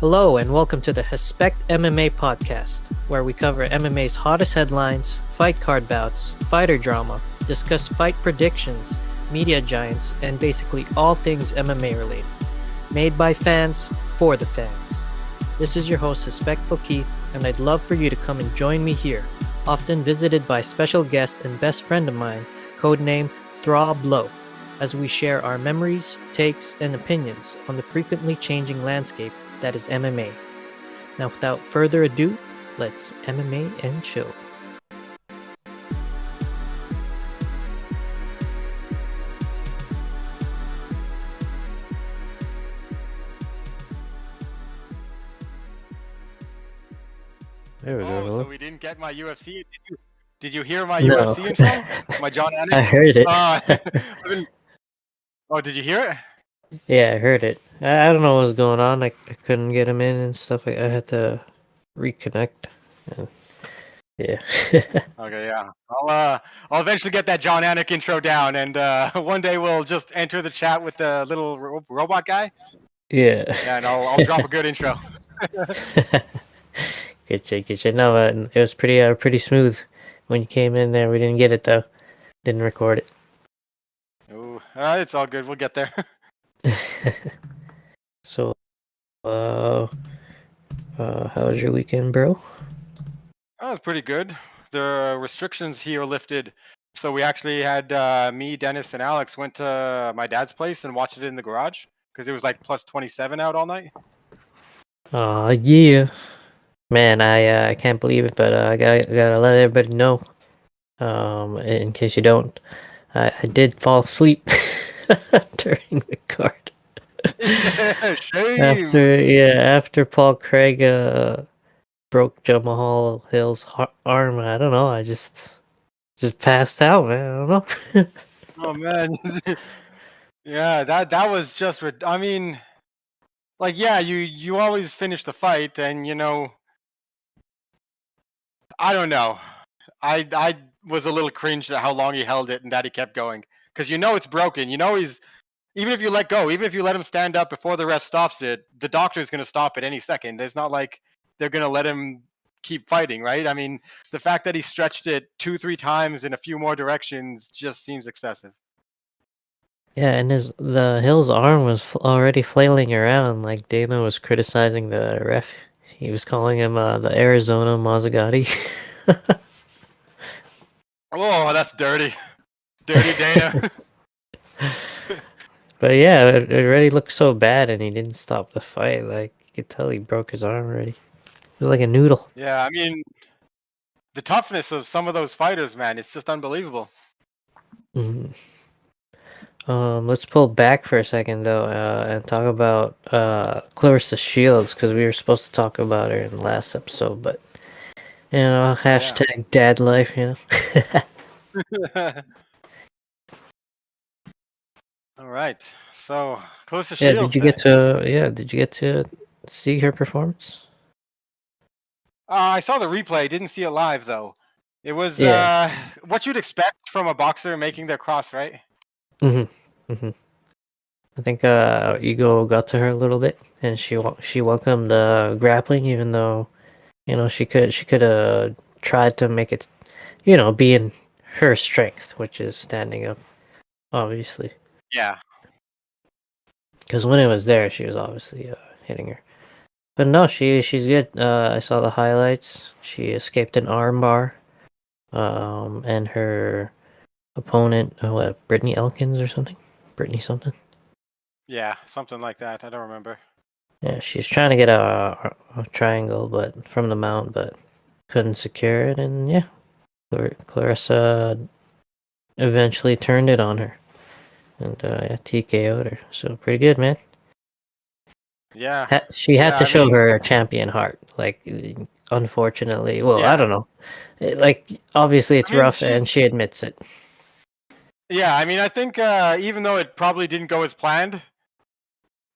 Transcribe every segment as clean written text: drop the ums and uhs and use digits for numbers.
Hello and welcome to the Hespect MMA podcast, where we cover MMA's hottest headlines, fight card bouts, fighter drama, discuss fight predictions, media giants, and basically all things MMA related. Made by fans, for the fans. This is your host, Hespectful Keith, and I'd love for you to come and join me here, often visited by special guest and best friend of mine, codenamed Throb Lowe, as we share our memories, takes, and opinions on the frequently changing landscape that is MMA. Now, without further ado, let's MMA and chill. There we go. So we didn't get my UFC. Did you hear my No. UFC info? My John Anik? I heard it. Oh, did you hear it? Yeah, I heard it. I don't know what was going on. I couldn't get him in and stuff. I had to reconnect. Yeah. Okay, yeah. I'll eventually get that John Anik intro down, and one day we'll just enter the chat with the little robot guy. Yeah. Yeah, and I'll drop a good intro. Get you. No, it was pretty smooth when you came in there. We didn't get it though. Didn't record it. Ooh, it's all good. We'll get there. So, how was your weekend, bro? That was pretty good. The restrictions here lifted, so we actually had me, Dennis, and Alex went to my dad's place and watched it in the garage because it was like plus 27 out all night. Yeah. Man, I can't believe it, but I gotta let everybody know. In case you don't, I did fall asleep during the card. Shame. After Paul Craig broke Jamal Hill's arm, I don't know. I just passed out, man. I don't know. Oh man. Yeah, that was just. I mean, like, yeah, you always finish the fight, and I don't know. I was a little cringed at how long he held it and that he kept going because it's broken. He's even if you let go, even if you let him stand up before the ref stops it, the doctor is going to stop it any second. It's not like they're going to let him keep fighting, right? I mean, the fact that he stretched it 2-3 times in a few more directions just seems excessive. Yeah, and the Hill's arm was already flailing around. Like Dana was criticizing the ref. He was calling him the Arizona Mazzagatti. Oh, that's dirty. Dirty Dana. But yeah, it already looked so bad, and he didn't stop the fight. Like you could tell, he broke his arm already. It was like a noodle. Yeah, I mean, the toughness of some of those fighters, man, it's just unbelievable. Mm-hmm. Let's pull back for a second though, and talk about Claressa Shields because we were supposed to talk about her in the last episode, but hashtag dad life, All right, so Claressa Shields. Did you get to see her performance? I saw the replay. Didn't see it live though. It was what you'd expect from a boxer making their cross, right? I think ego got to her a little bit, and she welcomed grappling, even though she could have tried to make it, be in her strength, which is standing up, obviously. Yeah. Because when it was there, she was obviously hitting her. But no, she's good. I saw the highlights. She escaped an armbar, and her opponent, Brittany Elkins or something, Brittany something. Yeah, something like that. I don't remember. Yeah, she's trying to get a triangle, but from the mount, but couldn't secure it, and yeah, Claressa eventually turned it on her, and TKO'd her. So pretty good, man. Yeah, she had to show her champion heart. Like, unfortunately, well, I don't know. Obviously, it's rough, and she admits it. Yeah, I mean, I think even though it probably didn't go as planned,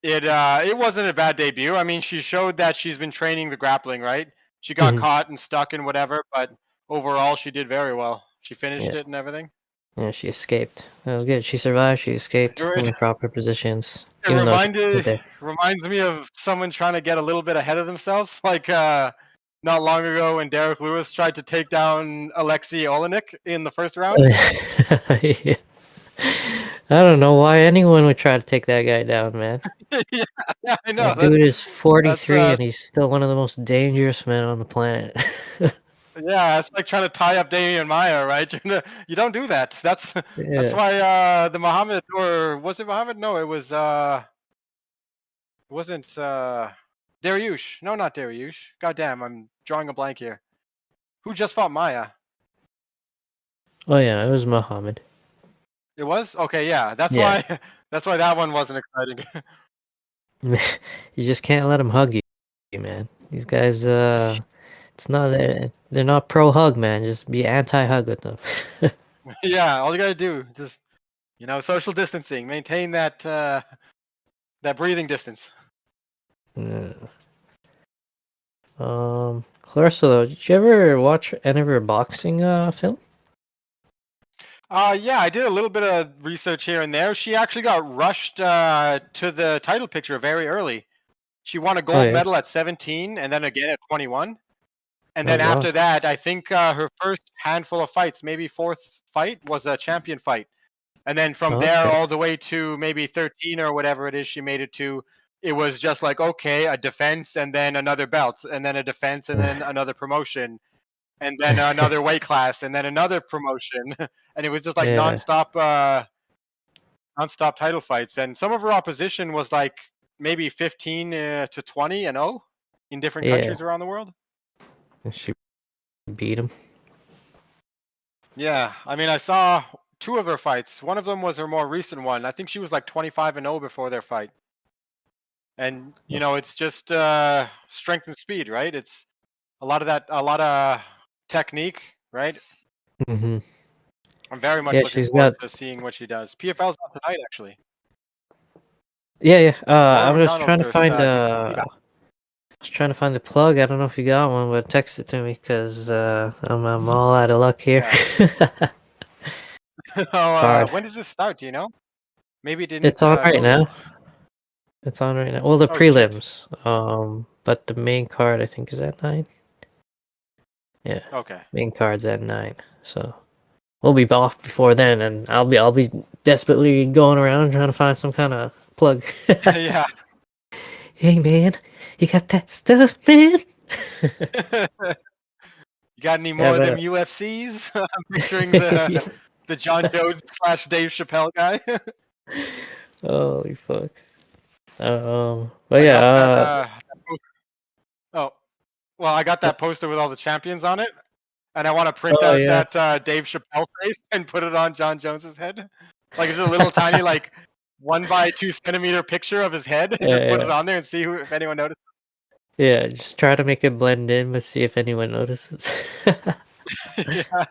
it wasn't a bad debut. I mean, she showed that she's been training the grappling, right? She got caught and stuck and whatever, but overall, she did very well. She finished it and everything. Yeah, she escaped. That was good. She survived. She escaped in It, the proper positions, it even though she was there. reminds me of someone trying to get a little bit ahead of themselves, like not long ago when Derek Lewis tried to take down Alexei Olenek in the first round. Yeah. I don't know why anyone would try to take that guy down, man. Yeah, yeah, I know. That dude is That's 43 and he's still one of the most dangerous men on the planet. yeah, it's like trying to tie up Damian Maya, right? You don't do that. That's Yeah. why the Muhammad, or was it Muhammad? No, it was it wasn't Dariush. No, not Dariush. God damn, I'm drawing a blank here. Who just fought Maya? Oh yeah, it was Muhammad. It was? Okay, yeah. That's Yeah. why that's why that one wasn't exciting. You just can't let him hug you, man. These guys, it's not they're not pro hug, man. Just be anti hug with them. Yeah, all you gotta do, just social distancing, maintain that breathing distance. Yeah. Clarissa, though, did you ever watch any of her boxing film? Yeah, I did a little bit of research here and there. She actually got rushed to the title picture very early. She won a Oh gold yeah. medal at 17 and then again at 21. And Oh then wow. after that, I think her first handful of fights, maybe fourth fight, was a champion fight. And then from Oh, there okay. all the way to maybe 13 or whatever it is she made it to, it was just like, okay, a defense and then another belt and then a defense and then another promotion and then another weight class and then another promotion. And it was just like Yeah. nonstop title fights. And some of her opposition was like maybe 15 to 20 and 0 in different Yeah. countries around the world. She beat him. Yeah, I mean, I saw two of her fights. One of them was her more recent one. I think she was like 25 and 0 before their fight. And it's just strength and speed, right? It's a lot of technique, right? Mm-hmm. I'm very much Yeah, looking she's forward got. to seeing what she does. PFL's on tonight, actually. Yeah, yeah. Norm I'm just Macdonald trying to versus find Yeah. I was trying to find the plug. I don't know if you got one, but text it to me because I'm all out of luck here. Yeah. It's Oh, hard. when does this start? Do you know? Maybe it It's didn't on right go now. yet. It's on right now. Well, the Oh shit. prelims. But the main card I think is at 9. Yeah, Okay. main card's at 9. So we'll be off before then, and I'll be desperately going around trying to find some kind of plug. Yeah. Hey man, you got that stuff, man? You got any Yeah, more of them but UFCs? I'm picturing the John Jones slash Dave Chappelle guy. holy fuck. But I yeah, got oh, well, I got that poster with all the champions on it, and I want to print oh out yeah, that Dave Chappelle face and put it on John Jones's head. Like it's just a little tiny, like 1 by 2 centimeter picture of his head, and just put yeah, it on there and see if anyone notices. yeah. Just try to make it blend in, but see if anyone notices. Yeah,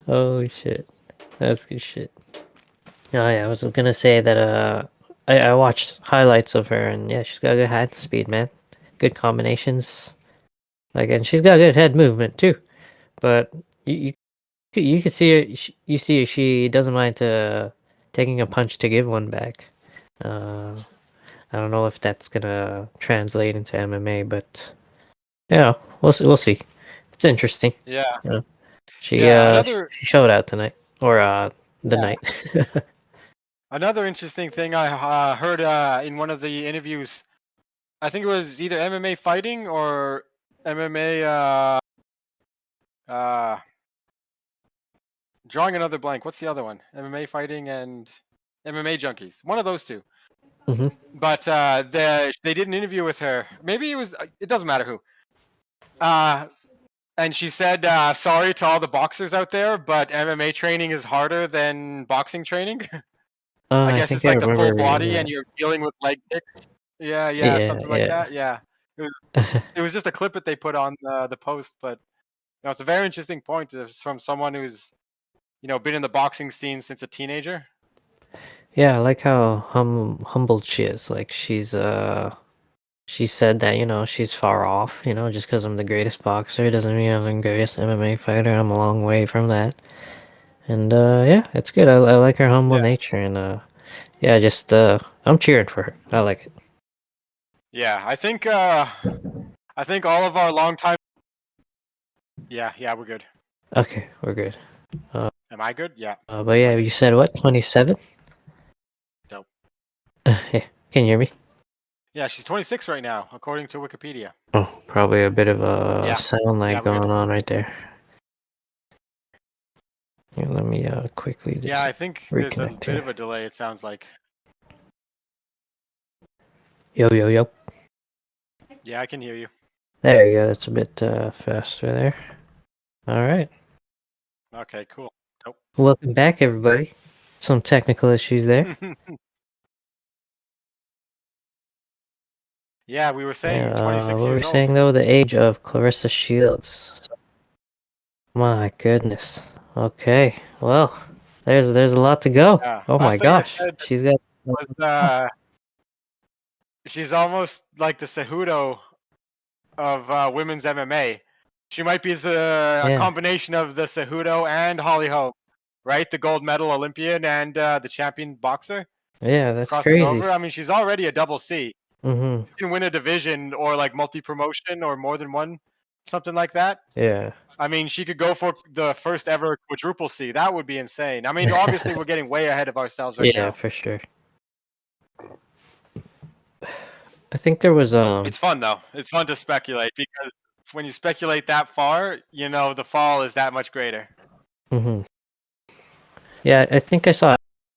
Holy shit, that's good shit. Oh yeah, I was gonna say that I watched highlights of her and yeah, she's got good hand speed, man. Good combinations. Like, and she's got good head movement too. But you could see her. You see she doesn't mind taking a punch to give one back. Uh, I don't know if that's gonna translate into MMA, but yeah, we'll see. It's interesting. yeah, Yeah, yeah. she showed out tonight or the Yeah, night. another interesting thing I heard in one of the interviews. I think it was either MMA fighting or MMA. Uh, drawing another blank. What's the other one? MMA fighting and MMA junkies. One of those two. Hmm. But they did an interview with her. Maybe it was. It doesn't matter who. Uh, and she said, "Sorry to all the boxers out there, but MMA training is harder than boxing training. I I guess think it's I like the full remember reading body, that. and you're dealing with leg kicks. Yeah, yeah, Yeah, something like yeah. that. Yeah, it was. It was just a clip that they put on the post, but it's a very interesting point. It's from someone who's been in the boxing scene since a teenager. Yeah, I like how humbled she is. Like she said that, she's far off, just because I'm the greatest boxer doesn't mean I'm the greatest MMA fighter. I'm a long way from that. And yeah, it's good. I like her humble Yeah. nature, and yeah, just I'm cheering for her. I like it. Yeah, I think all of our long time. Yeah, we're good. Okay, we're good. Am I good? Yeah. But Looks yeah, like it. you said what? 27? Dope. Yeah, can you hear me? Yeah, she's 26 right now, according to Wikipedia. Oh, probably a bit of a Yeah. sound Yeah, lag we're good. going on right there. Here, let me quickly Yeah, just I think there's a reconnect bit here. of a delay, it sounds like. Yo, yo, yo. Yeah, I can hear you. There you go. That's a bit faster there. All right. Okay, cool. Dope. Welcome back, everybody. Some technical issues there. Yeah, we were saying Yeah, 26 what were we years old. saying though? The age of Claressa Shields. My goodness. Okay. Well, there's a lot to go. Yeah. Oh my Last thing I gosh. said She's got was she's almost like the Cejudo of women's MMA. She might be a yeah. combination of the Cejudo and Holly Holm, right? The gold medal Olympian and the champion boxer Yeah, that's crossing crazy. over. I mean, she's already a double C. Mhm. She can win a division or like multi promotion or more than one, something like that. Yeah. I mean, she could go for the first ever quadruple C. That would be insane. I mean, obviously, we're getting way ahead of ourselves right Yeah, now. for sure. I think there was It's fun though. It's fun to speculate because when you speculate that far, you know the fall is that much greater. mhm. Yeah, I think I saw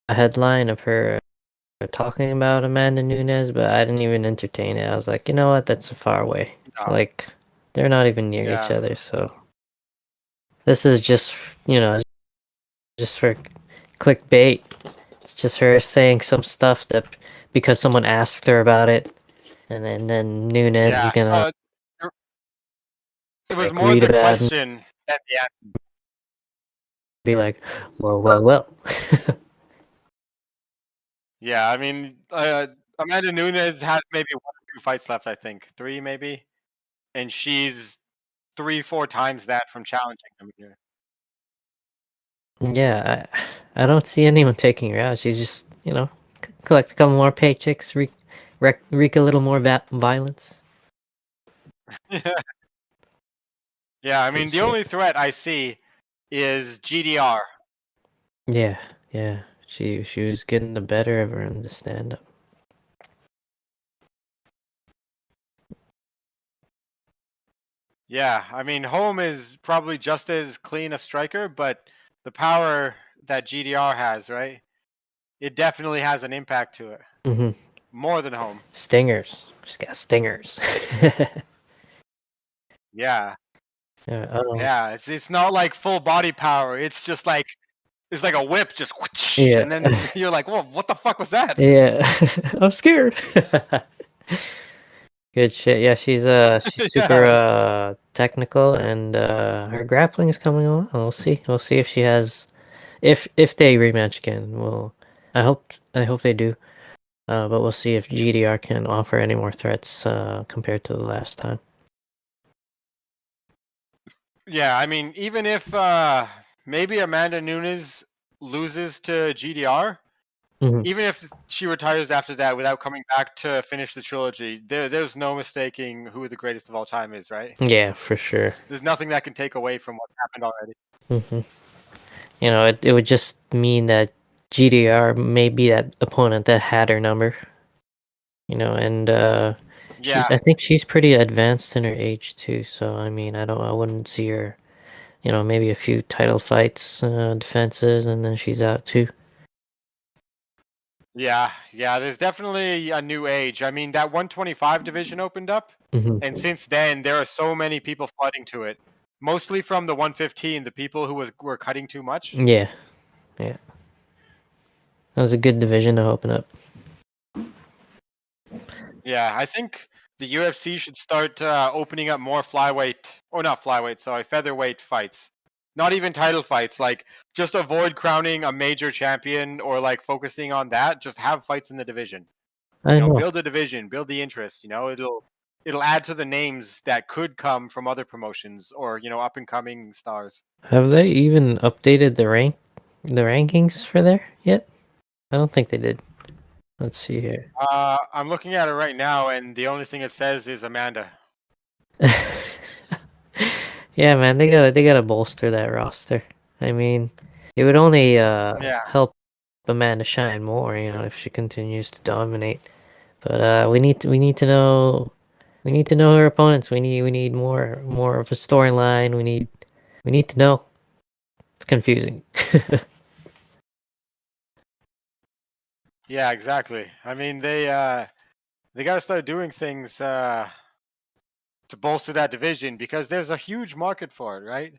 a headline of her talking about Amanda Nunes, but I didn't even entertain it. I was like, you know what? That's far away. No. Like, they're not even near each Yeah. other, so this is just, just for clickbait. It's just her saying some stuff that because someone asked her about it, and then Nunes is Yeah. gonna It was like more read the about it and question than the answer. be like, well, well, well. Yeah, I mean, Amanda Nunes had maybe 1 or 2 fights left, I think. 3 maybe. And she's 3, 4 times that from challenging them here. Yeah, I don't see anyone taking her out. She's just, collect a couple more paychecks, wreak a little more violence. Yeah, I mean, Good the shit. only threat I see is GDR. Yeah, yeah. She was getting the better of her in the stand up. Yeah, I mean, Home is probably just as clean a striker, but the power that GDR has, right? It definitely has an impact to it. Mm-hmm. More than Home. Stingers. She's got stingers. Yeah. Yeah, Yeah, it's not like full body power. It's just like it's like a whip, just whoosh, yeah. and then you're like, "Whoa, what the fuck was that?" Yeah. I'm scared. Good shit. Yeah, she's super Yeah, technical and her grappling is coming along. We'll see. We'll see if she has if they rematch again. Well, I hope they do. But we'll see if GDR can offer any more threats compared to the last time. yeah. I mean, even if maybe Amanda Nunes loses to GDR, Hmm. even if she retires after that without coming back to finish the trilogy, there's no mistaking who the greatest of all time is, right? Yeah, for sure. There's nothing that can take away from what happened already. Hmm. It would just mean that GDR may be that opponent that had her number. And Yeah, I think she's pretty advanced in her age too. So I mean, I wouldn't see her. Maybe a few title fights, defenses, and then she's out too. yeah. There's definitely a new age. I mean, that 125 division opened up, and Hmm. since then there are so many people flooding to it. Mostly from the 115, the people who were cutting too much. Yeah, yeah. That was a good division to open up. Yeah, I think the UFC should start opening up more flyweight, or not flyweight, sorry, featherweight fights. Not even title fights. Like, just avoid crowning a major champion or like focusing on that. Just have fights in the division. I know. Build a division, build the interest. It'll add to the names that could come from other promotions or up and coming stars. Have they even updated the rank? the rankings for there yet? I don't think they did. Let's see here. I'm looking at it right now, and the only thing it says is Amanda. Yeah, man, they gotta bolster that roster. I mean, it would only Yeah, help Amanda shine more, you know, if she continues to dominate. But we need to know her opponents. We need more of a storyline. We need to know. It's confusing. yeah, exactly. I mean, they got to start doing things to bolster that division because there's a huge market for it, right?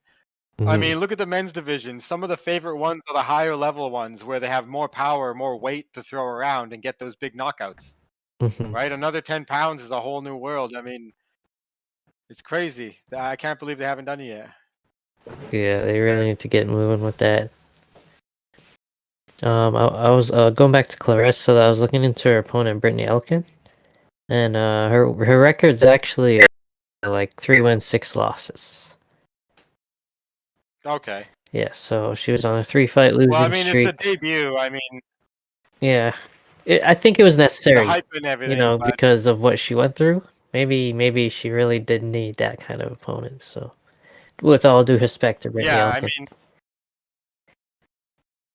I Mhm, mean, look at the men's division. Some of the favorite ones are the higher level ones where they have more power, more weight to throw around and get those big knockouts, mhm. right? Another 10 pounds is a whole new world. I mean, it's crazy. I can't believe they haven't done it yet. Yeah, they really need to get moving with that. I was going back to Claressa. So I was looking into her opponent, Brittany Elkin, and her record's actually like 3 wins, 6 losses. Okay. Yeah, so she was on a 3-fight Well, I losing mean, it's a streak. debut. I mean, Yeah, I think it was the necessary, hype and you everything, know, but because of what she went through. Maybe she really did need that kind of opponent. So, with all due respect to Brittany yeah, I Elkin. mean,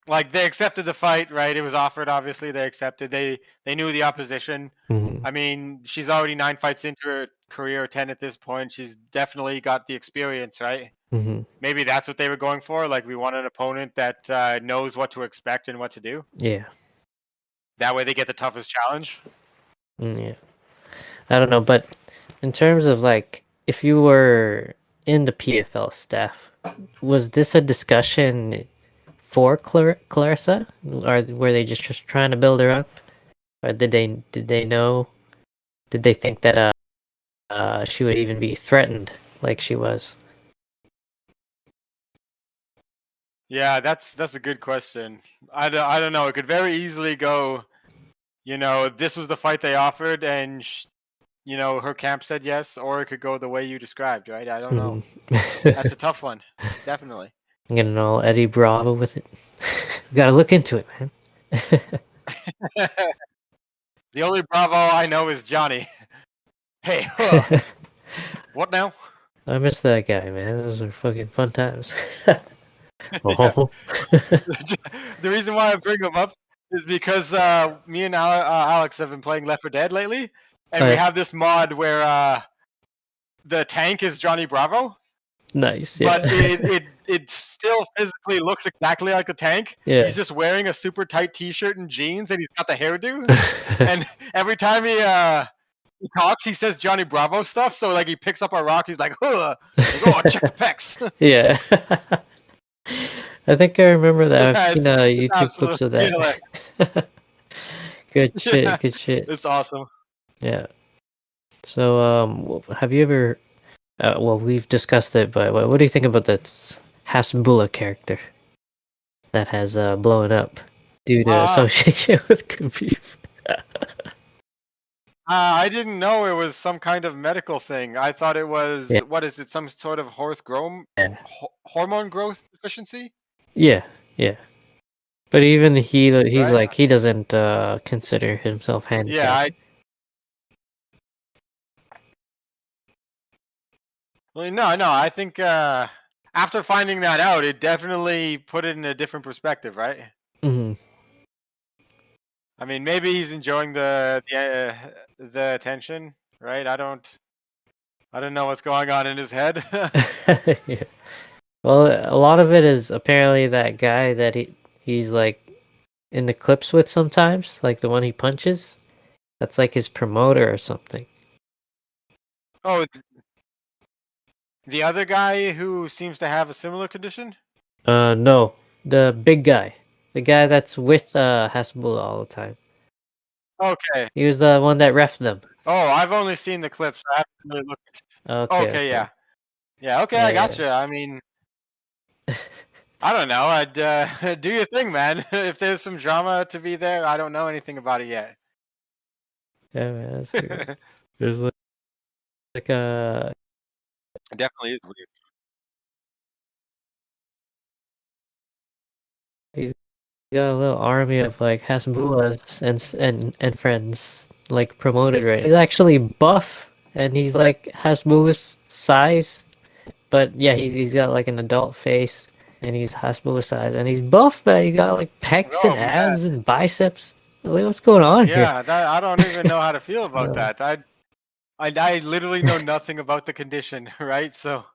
like they accepted the fight, right? It was offered, obviously. They accepted. They knew the opposition. Hmm. I mean, she's already 9 fights into her career, 10 at this point. She's definitely got the experience, right? Hmm. Maybe that's what they were going for. Like we want an opponent that knows what to expect and what to do. Yeah. That way, they get the toughest challenge. Yeah. I don't know, but in terms of like, if you were in the PFL staff, was this a discussion for Clarissa, or were they just trying to build her up, or did they know? Did they think that she would even be threatened like she was? Yeah, that's a good question. I don't know. It could very easily go. This was the fight they offered, and her camp said yes, or it could go the way you described, right? I don't know. Hmm. That's a tough one, definitely. Getting all Eddie Bravo with it. We gotta look into it, man. The only Bravo I know is Johnny. Hey, what now? I miss that guy, man. Those were fucking fun times. Yeah. Oh. The reason why I bring him up is because me and Alex have been playing Left 4 Dead lately, and we Oh, have this mod where the tank is Johnny Bravo, nice, but yeah. it still physically looks exactly like the tank. Yeah. He's just wearing a super tight T-shirt and jeans, and he's got the hairdo. And every time he talks, he says Johnny Bravo stuff. So like he picks up a rock, he's like, "Huh," like, "Oh, check the pecs." Yeah. I think I remember that. I've Yeah, seen it's YouTube absolutely clips of hilarious. that. Good Yeah, shit, good shit. it's awesome. Yeah. So, have you ever? Well, we've discussed it, but what do you think about that Hasbulla character that has blown up due to Uh, association with Khabib? I didn't know it was some kind of medical thing. I thought it was Yeah, what is it? Some sort of hormone growth deficiency, yeah, yeah. But even he's right? like he doesn't consider himself Yeah, handicapped. well, no. I think after finding that out, it definitely put it in a different perspective, right? Hmm. I mean, maybe he's enjoying the attention, right? I don't know what's going on in his head. Yeah. Well, a lot of it is apparently that guy that he's like in the clips with sometimes, like the one he punches. That's like his promoter or something. Oh, the other guy who seems to have a similar condition? No, the big guy, the guy that's with Hasbulla all the time. Okay. He was the one that reffed them. Oh, I've only seen the clips. I haven't really looked. Okay, Okay, yeah. okay, Yeah, okay, I yeah, gotcha. I mean, I don't know. I'd do your thing, man. If there's some drama to be there, I don't know anything about it yet. yeah, man, that's weird. There's like a It definitely is weird. got a little army of like Hasbulas and friends like promoted right. He's actually buff and he's like Hasbula's size, but yeah, he's got like an adult face and he's Hasbula size and he's buff, but he got like pecs and Oh man, abs and biceps. Like, what's going on here? yeah, that I don't even know how to feel about Uh, that. I literally know nothing about the condition, right? So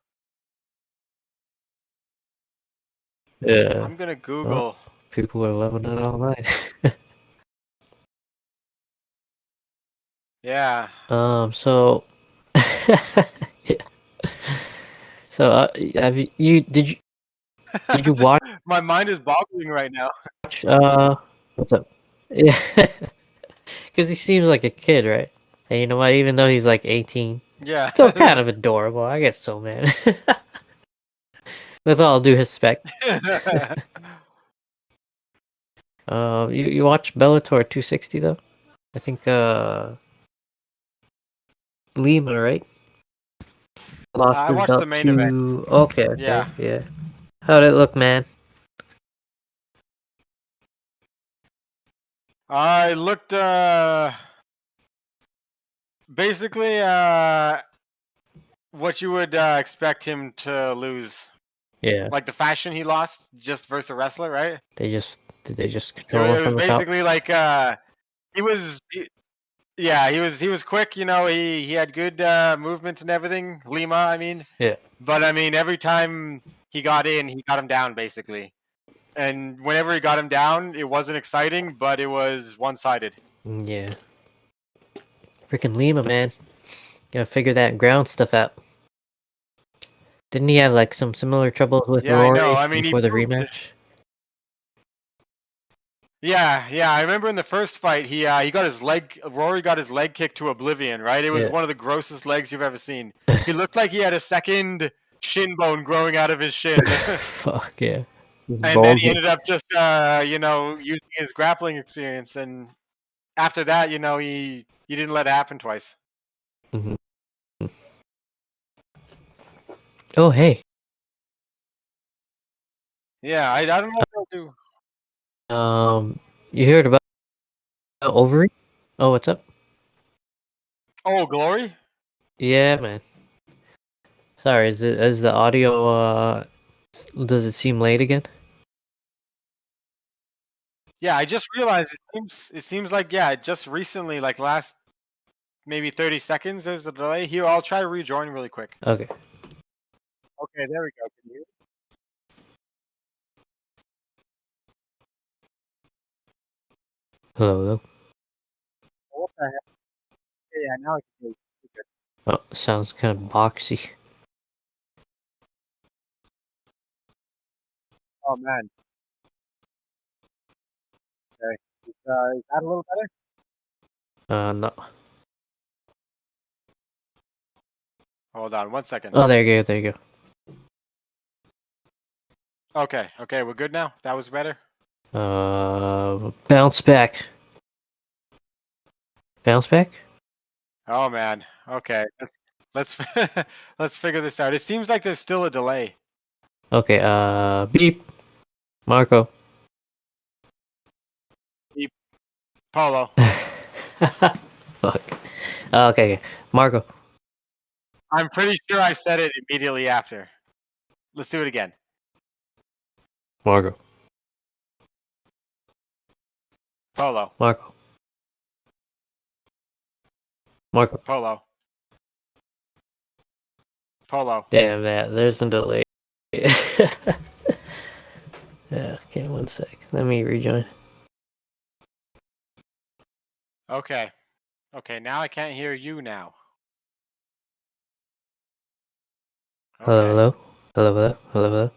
yeah. I'm gonna Well, Google. people are loving it online. Yeah. So yeah. So have did you Just watch my mind is boggling right now. what's up? Yeah, because he seems like a kid, right? And you know what? Even though he's like 18, Yeah. still kind of adorable. I guess so, man. With all due respect. You watch Bellator 260 though? I think Lima, right? Lost I his watched the belt main event. to. Okay, Yeah. okay, yeah. How'd it look, man? I looked basically what you would expect him to lose. Yeah, Like the fashion he lost just versus a wrestler, right? did they just It, control him it was from the top? basically like he was yeah, he was quick, he had good movement and everything. Lima, I mean. Yeah, But I mean every time he got in, he got him down basically. And whenever he got him down, it wasn't exciting, but it was one-sided. yeah. Freaking Lima, man. Gotta figure that ground stuff out. Didn't he have like some similar troubles with Yeah, I know. Rory I mean, he before the proved. rematch? Yeah. I remember in the first fight, he got his leg. Rory got his leg kicked to oblivion. Right? It was Yeah. one of the grossest legs you've ever seen. He looked like he had a second shin bone growing out of his shin. Fuck yeah. Just And then he bulging. ended up just, using his grappling experience. And after that, he didn't let it happen twice. Mhm. Oh hey. Yeah, I don't know what they'll do. You heard about Ovary? Oh, what's up? Oh, Glory? Yeah, man. Sorry, is the audio does it seem late again? Yeah, I just realized it seems like, yeah, just recently, like last maybe 30 seconds, there's a delay. Here, I'll try rejoin really quick. Okay. Okay, there we go. Can you? Hello, hello. What the heck? Yeah, now I can hear you. Good. Oh, sounds kind of boxy. Oh man. Okay. Is that a little better? No. Hold on 1 second. Oh, there you go, there you go. Okay, we're good now. That was better. Bounce back. Bounce back? Oh man. Okay. Let's let's figure this out. It seems like there's still a delay. Okay, beep. Marco. Beep. Polo. Fuck. Okay, okay. Marco. I'm pretty sure I said it immediately after. Let's do it again. Marco. Polo. Marco. Marco. Polo. Polo. Damn that, there's a delay. Yeah, okay, 1 sec. Let me rejoin. Okay. Okay, now I can't hear you now. Hello, Okay. hello? Hello, hello? Hello, hello?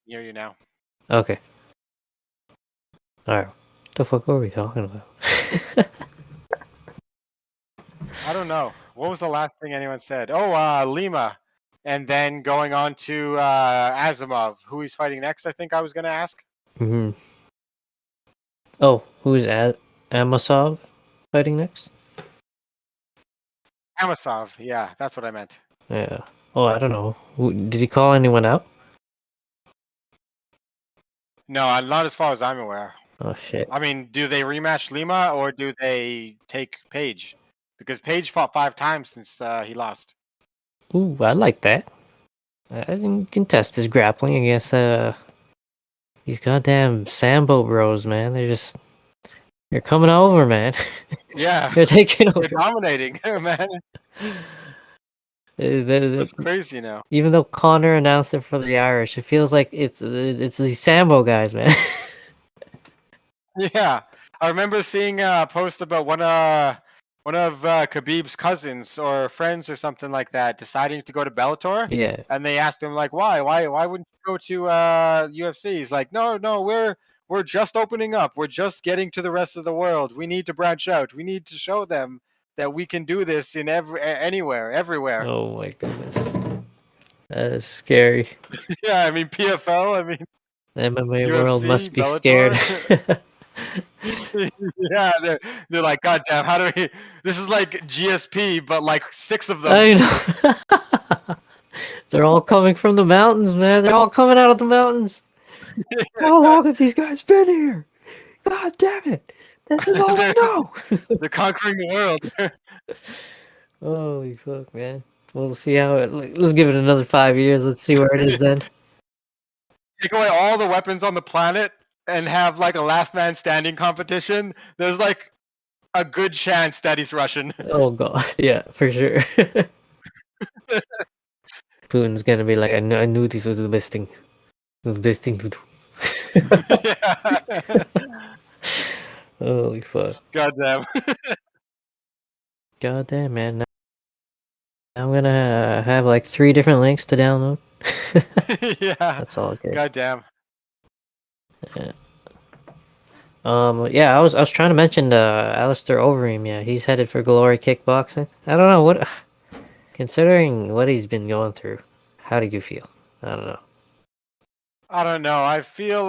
Hear you now. Okay. Alright. What the fuck are we talking about? I don't know. What was the last thing anyone said? Oh, Lima. And then going on to Asimov, who he's fighting next, I think I was going to ask. hmm Oh, who's Amasov fighting next? Amasov. Yeah, that's what I meant. Yeah. Oh, I don't know. Did he call anyone out? No, not as far as I'm aware. Oh shit. I mean, do they rematch Lima or do they take Page? Because Page fought 5 times since he lost. Ooh, I like that. I can test his grappling against these goddamn Sambo bros, man. They're coming over, man. Yeah, They're taking they're over. dominating, man. That's crazy now. Even though Connor announced it for the Irish, it feels like it's these Sambo guys, man. Yeah, I remember seeing a post about one of Khabib's cousins or friends or something like that deciding to go to Bellator, Yeah. and they asked him like, why wouldn't you go to UFC? He's like, no, we're just opening up. We're just getting to the rest of the world. We need to branch out. We need to show them that we can do this in anywhere, everywhere. Oh my goodness. That is scary. Yeah, I mean PFL, I mean The MMA world UFC, must be scared. Bellator. Yeah, they're like, God damn, how do we? This is like GSP, but like 6 of them. I know. They're all coming from the mountains, man. They're all coming out of the mountains. How long have these guys been here? God damn it. This is all I they're, know. they're conquering the world. Holy fuck, man. We'll see how it. Let's give it another 5 years. Let's see where it is then. Take away all the weapons on the planet and have like a last man standing competition. There's like a good chance that he's Russian. Oh god, yeah, for sure. Putin's gonna be like, I knew this was the best thing. The best thing to do. Yeah. Holy fuck. God damn. God damn, man. Now I'm gonna have like 3 different links to download. Yeah. That's all good. God damn. Yeah. Yeah, I was trying to mention Alistair Overeem. Yeah, he's headed for Glory Kickboxing. I don't know what, considering what he's been going through. How do you feel? I don't know. I don't know. I feel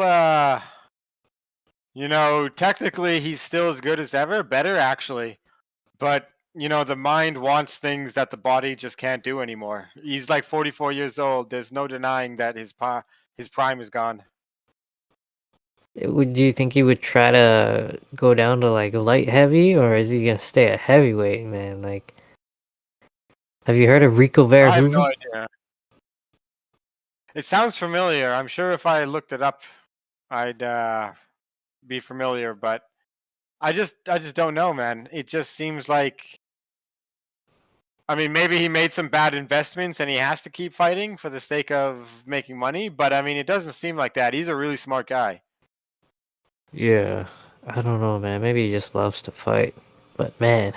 technically he's still as good as ever, better actually. But, the mind wants things that the body just can't do anymore. He's like 44 years old. There's no denying that his prime is gone. Do you think he would try to go down to like light heavy, or is he gonna stay at heavyweight, man? Like, have you heard of Rico I have no Verhoeven? idea. It sounds familiar. I'm sure if I looked it up, I'd be familiar, but I just don't know, man. It just seems like, I mean, maybe he made some bad investments and he has to keep fighting for the sake of making money, but I mean, it doesn't seem like that. He's a really smart guy. Yeah, I don't know, man. Maybe he just loves to fight. But man,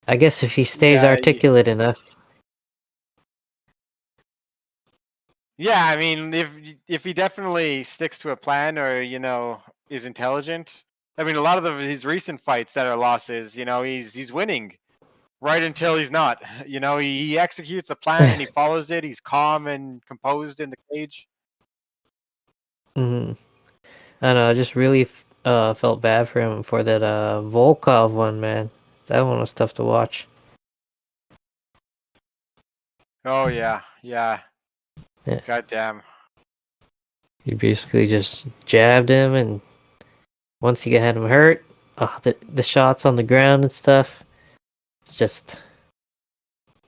I guess if he stays Yeah, articulate enough. yeah. I mean, if he definitely sticks to a plan or is intelligent. I mean, a lot of his recent fights that are losses, he's winning right until he's not. He executes a plan and he follows it. He's calm and composed in the cage. Mhm. I don't know. I just really felt bad for him for that Volkov one, man. That one was tough to watch. Oh yeah, yeah. Yeah. God damn. He basically just jabbed him, and once he had him hurt, the shots on the ground and stuff. It's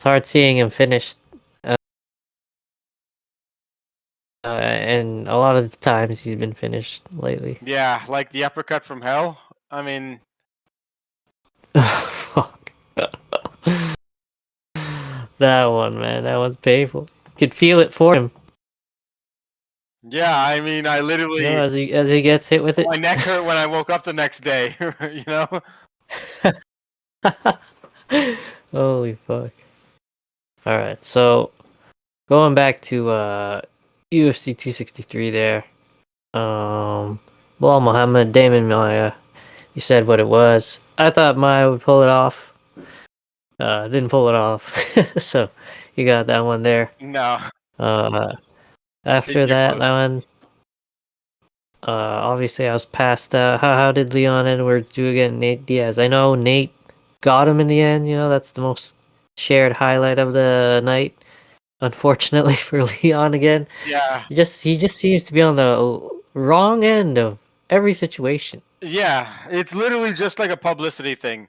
hard seeing him finished. And a lot of the times he's been finished lately. Yeah, like the uppercut from hell. I mean, Fuck. That one, man. That one's painful. Could feel it for him. yeah. I mean, I You know, literally as he gets hit with it. my neck hurt when I woke up the next day. you know. Holy fuck. Alright, so going back to UFC 263 there. Well, Muhammad, Damon Maya, you said what it was. I thought Maya would pull it off. Didn't pull it off. So you got that one there. No, Uh, didn't after get that close. one, obviously I was past. How did Leon Edwards do against Nate Diaz? I know Nate got him in the end. You know, that's the most shared highlight of the night. Unfortunately for Leon again, Yeah, he just seems to be on the wrong end of every situation. Yeah, it's literally just like a publicity thing.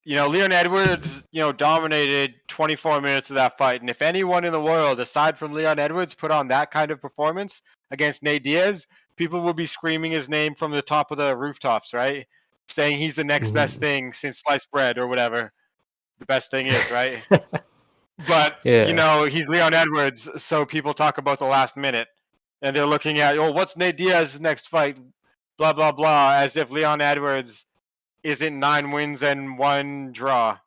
Leon Edwards, dominated 24 minutes of that fight. And if anyone in the world, aside from Leon Edwards, put on that kind of performance against Nate Diaz, people would be screaming his name from the top of the rooftops, right? Saying he's the next best Mhm. thing since sliced bread or whatever the best thing is, right? But, Yeah. he's Leon Edwards, so people talk about the last minute. And they're looking at, what's Nate Diaz's next fight? Blah, blah, blah, as if Leon Edwards isn't 9 wins and 1 draw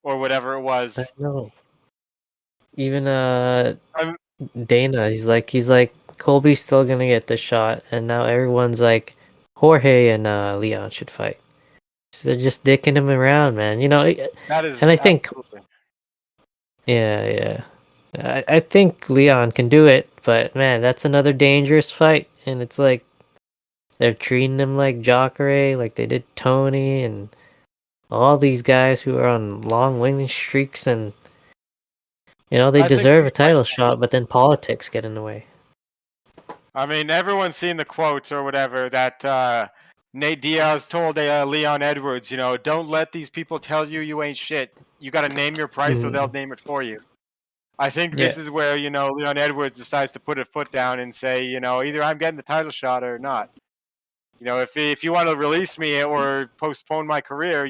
or whatever it I was. know. Even I'm, Dana, he's like Colby's still gonna get the shot, and now everyone's like Jorge and Leon should fight. So they're just dicking him around, man. that And is I think, absolutely. yeah, yeah. I think Leon can do it, but man, that's another dangerous fight. And it's like they're treating him like Jacare, like they did Tony and all these guys who are on long winning streaks, and they I think deserve we a fight title Tony. shot, but then politics get in the way. I mean, everyone's seen the quotes or whatever that Nate Diaz told Leon Edwards, don't let these people tell you ain't shit. You got to name your price or they'll Mhm. name it for you. I think Yeah, this is where, Leon Edwards decides to put a foot down and say, either I'm getting the title shot or not. If you want to release me or postpone my career,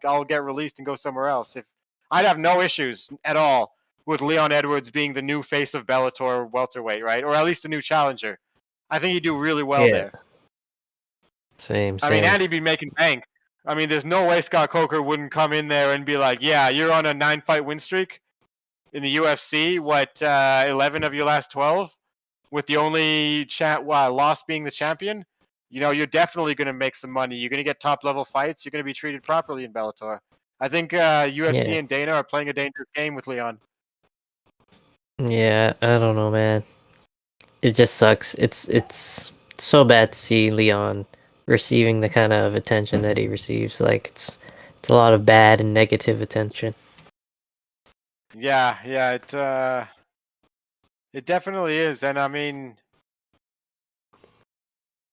I'll get released and go somewhere else. If I'd have no issues at all with Leon Edwards being the new face of Bellator welterweight, right? Or at least the new challenger. I think he'd do really well yeah. there. Same, I mean, same. Andy'd be making bank. I mean, there's no way Scott Coker wouldn't come in there and be like, "Yeah, you're on a 9-fight win streak in the UFC. What, 11 of your last 12, with the only loss being the champion? You're definitely going to make some money. You're going to get top level fights. You're going to be treated properly in Bellator." I think UFC Yeah, and Dana are playing a dangerous game with Leon. yeah. I don't know, man. It just sucks. It's so bad to see Leon receiving the kind of attention that he receives. Like it's a lot of bad and negative attention. Yeah, yeah, it definitely is. And I mean,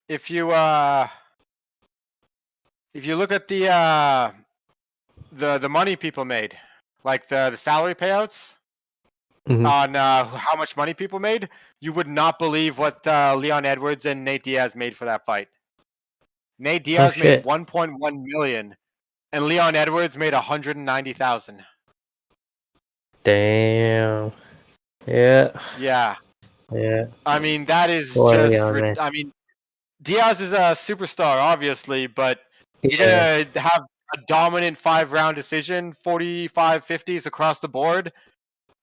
if you uh, if you look at the money people made, like the salary payouts Hmm. on how much money people made, you would not believe what Leon Edwards and Nate Diaz made for that fight. Nate Oh Diaz made shit! 1.1 million, and Leon Edwards made 190,000. Damn. Yeah. Yeah, Yeah. I mean that is Poor just. Leon, man. I mean, Diaz is a superstar, obviously, but you're Yeah. gonna have a dominant 5-round decision, 45 50s across the board,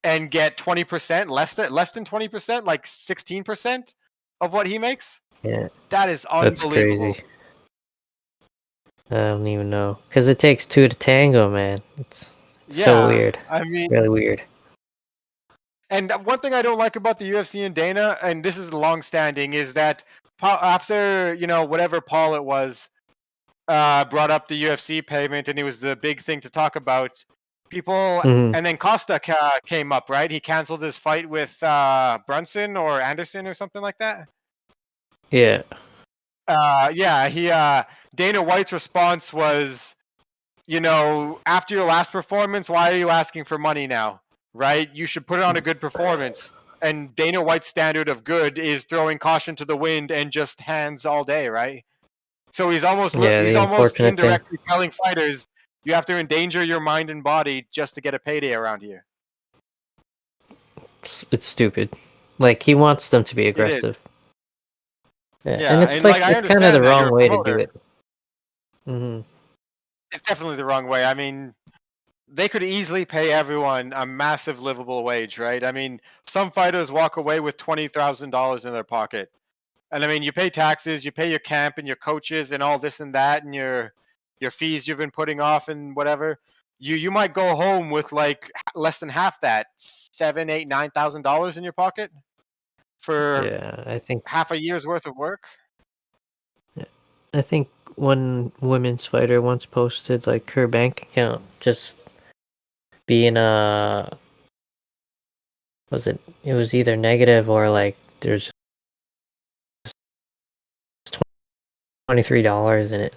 and get 20%, less than 20%, like 16% of what he makes. Yeah. That is That's crazy. unbelievable. I don't even know. Cause it takes two to tango, man. It's so Yeah, weird. I mean, Really weird. and one thing I don't like about the UFC and Dana, and this is long-standing, is that after whatever Paul it was brought up the UFC payment, and it was the big thing to talk about. People, Hmm. and then Costa came up, right? He canceled his fight with Brunson or Anderson or something like that. Yeah. Yeah, he Dana White's response was, after your last performance, why are you asking for money now? Right? You should put it on a good performance. And Dana White's standard of good is throwing caution to the wind and just hands all day, right? So Yeah. he's The almost unfortunate thing. indirectly telling fighters you have to endanger your mind and body just to get a payday around here. It's stupid. Like he wants them to be It is. aggressive. Yeah, and Yeah, it's and like like I it's kind of the understand that you're wrong a way to do promoter. it. Hmm. It's definitely the wrong way. I mean, they could easily pay everyone a massive livable wage, right? I mean, some fighters walk away with $20,000 in their pocket. And I mean, you pay taxes, you pay your camp and your coaches and all this and that, and your fees you've been putting off and whatever. You might go home with like less than half that, 7, 8, $9,000 in your pocket for Yeah, I think half a year's worth of work. I think one women's fighter once posted like her bank account just being was it was either negative or like there's $23 in it.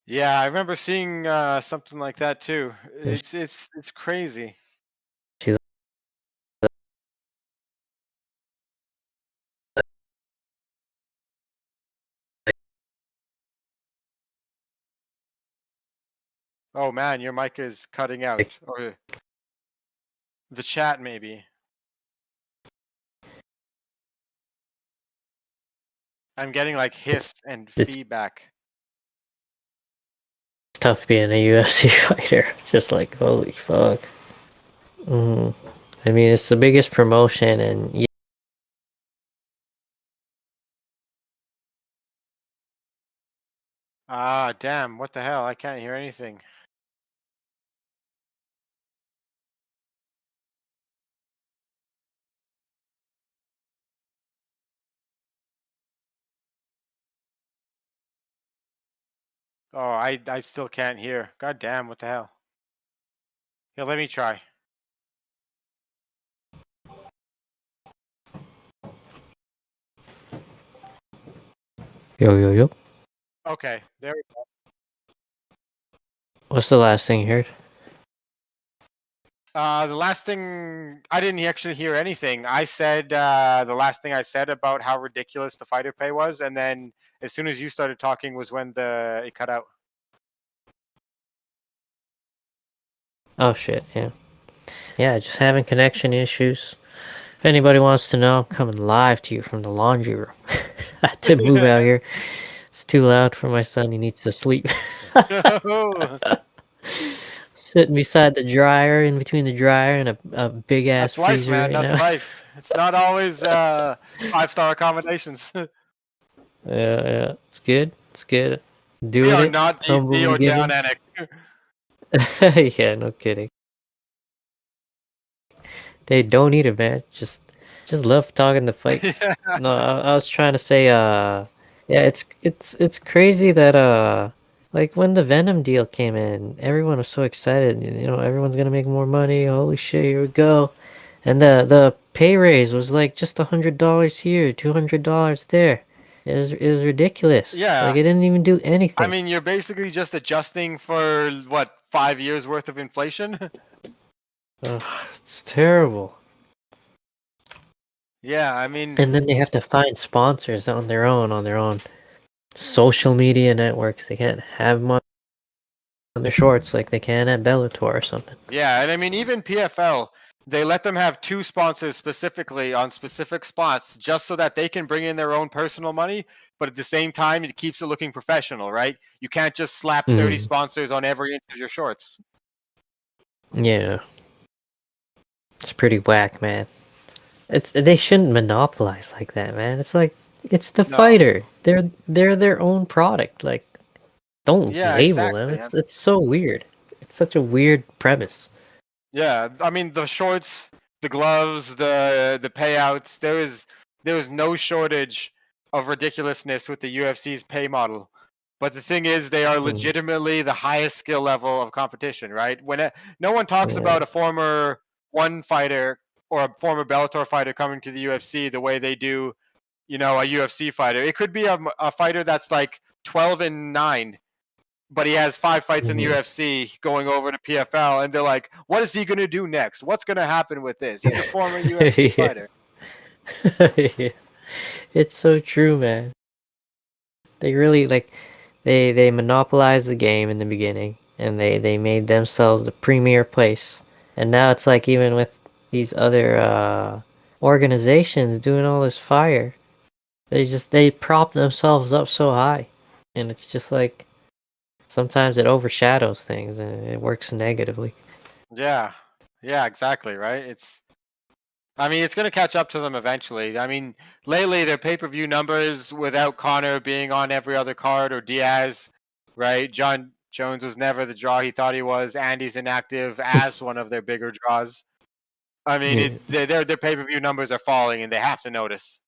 Yeah, I remember seeing something like that too. And It's crazy. she's Oh man, your mic is cutting like, out, or the chat maybe. I'm getting like hiss and it's feedback. tough being a UFC fighter. Just like, holy fuck. Mm. I mean, it's the biggest promotion, and yeah, Ah, damn! What the hell? I can't hear anything. Oh, I still can't hear. God damn! What the hell? Here, let me try. yo, yo, yo. Okay, there we go. What's the last thing you heard? The last thing I didn't actually hear anything. I said the last thing I said about how ridiculous the fighter pay was, and then as soon as you started talking was when it cut out. Oh shit, yeah. Yeah, just having connection issues. If anybody wants to know, I'm coming live to you from the laundry room. I had to move out here. It's too loud for my son. He needs to sleep. No, Sitting beside the dryer, in between the dryer and a big ass that's life, freezer man. right That's now. life. It's not always 5-star accommodations. Yeah, it's good. It's good. We Doing are it. not Humble DC or Down beginnings. Annex. Yeah, no kidding. They don't need it, man. Just love talking the fights. Yeah. No, I was trying to say, yeah, it's crazy that like when the Venom deal came in, everyone was so excited. You know, everyone's gonna make more money. Holy shit, here we go. And the pay raise was like just $100 here, $200 there. It was ridiculous. Like Yeah. it didn't even do I anything. mean, you're basically just adjusting for what, 5 years worth of inflation? Ugh, it's terrible. Yeah, I mean, And then they have to find sponsors on their own social media networks. They can't have money on their shorts like they can at Bellator or something. yeah, and I mean, even PFL, they let them have two sponsors specifically on specific spots just so that they can bring in their own personal money, but at the same time, it keeps it looking professional, right? You can't just slap 30 Hmm. sponsors on every inch of your shorts. Yeah, it's pretty whack, man. They shouldn't monopolize like that, man. It's like it's the No. fighter. They're their own product. Like don't Yeah, label them. exactly. It's so weird. It's such a weird premise. Yeah, I mean the shorts, the gloves, the payouts. There was no shortage of ridiculousness with the UFC's pay model. But the thing is, they are Mm, legitimately the highest skill level of competition, right? No one talks yeah. about a former one fighter or a former Bellator fighter coming to the UFC the way they do, a UFC fighter. It could be a fighter that's like 12-9, but he has 5 fights in the Mhm. UFC going over to PFL, and they're like, "What is he going to do next? What's going to happen with this? He's a former UFC Yeah. fighter." Yeah. It's so true, man. They really like they monopolized the game in the beginning and they made themselves the premier place. And now it's like even with these other organizations doing all this fire, they prop themselves up so high. And it's just like sometimes it overshadows things and it works negatively. Yeah, yeah, exactly, right. I mean, it's going to catch up to them eventually. I mean, lately their pay-per-view numbers without Connor being on every other card or Diaz, right? John Jones was never the draw he thought he was. Andy's inactive as one of their bigger draws. I mean, Yeah. their pay-per-view numbers are falling, and they have to notice.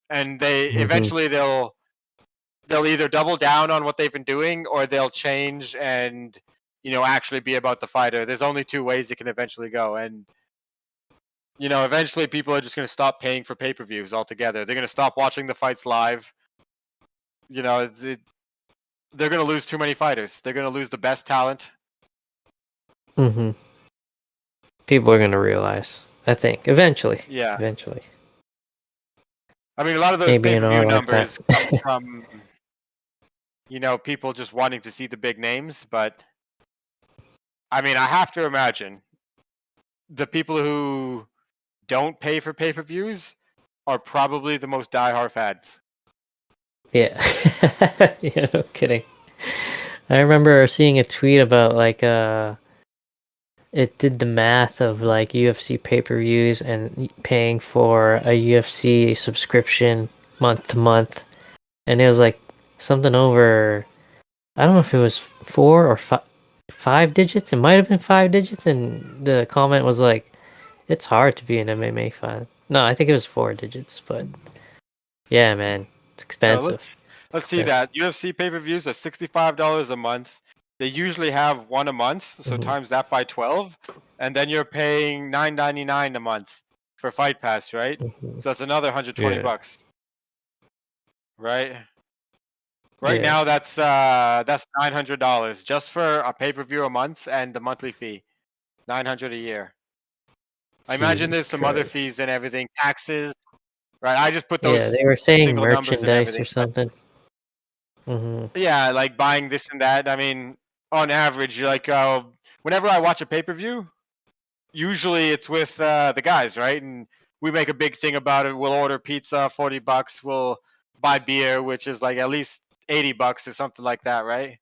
And they Hmm. eventually they'll either double down on what they've been doing or they'll change and actually be about the fighter. There's only two ways it can eventually go, and eventually people are just going to stop paying for pay-per-views altogether. They're going to stop watching the fights live. You know, they're going to lose too many fighters. They're going to lose the best talent. Mm-hmm. People are gonna realize, I think, eventually. Yeah. Eventually. I mean, a lot of those Maybe in pay-per-view our lifetime. numbers come from, people just wanting to see the big names. But, I mean, I have to imagine the people who don't pay for pay-per-views are probably the most diehard fans. Yeah. Yeah, no kidding. I remember seeing a tweet about like it did the math of like UFC pay-per-views and paying for a UFC subscription month to month, and it was like something over, I don't know if it was four or five digits. It might have been five digits, and the comment was like, "It's hard to be an MMA fan." No, I think it was four digits, but yeah, man, it's So expensive. It's let's see expensive. that UFC pay-per-views are $65 a month. They usually have one a month, so Mhm, times that by 12, and then you're paying $9.99 a month for Fight Pass, right? mhm. So that's another 120 Yeah, bucks, right? Right yeah. now that's $900 just for a pay-per-view a month and the monthly fee. 900 a year. I imagine Jesus there's some other Christ. fees and everything, taxes, right? I just put Yeah, those they were saying single numbers and merchandise everything. or something. Hmm. Yeah, like buying this and that. I mean, on average, like whenever I watch a pay-per-view, usually it's with the guys, right? And we make a big thing about it. We'll order pizza, $40. We'll buy beer, which is like at least $80 or something like that, right?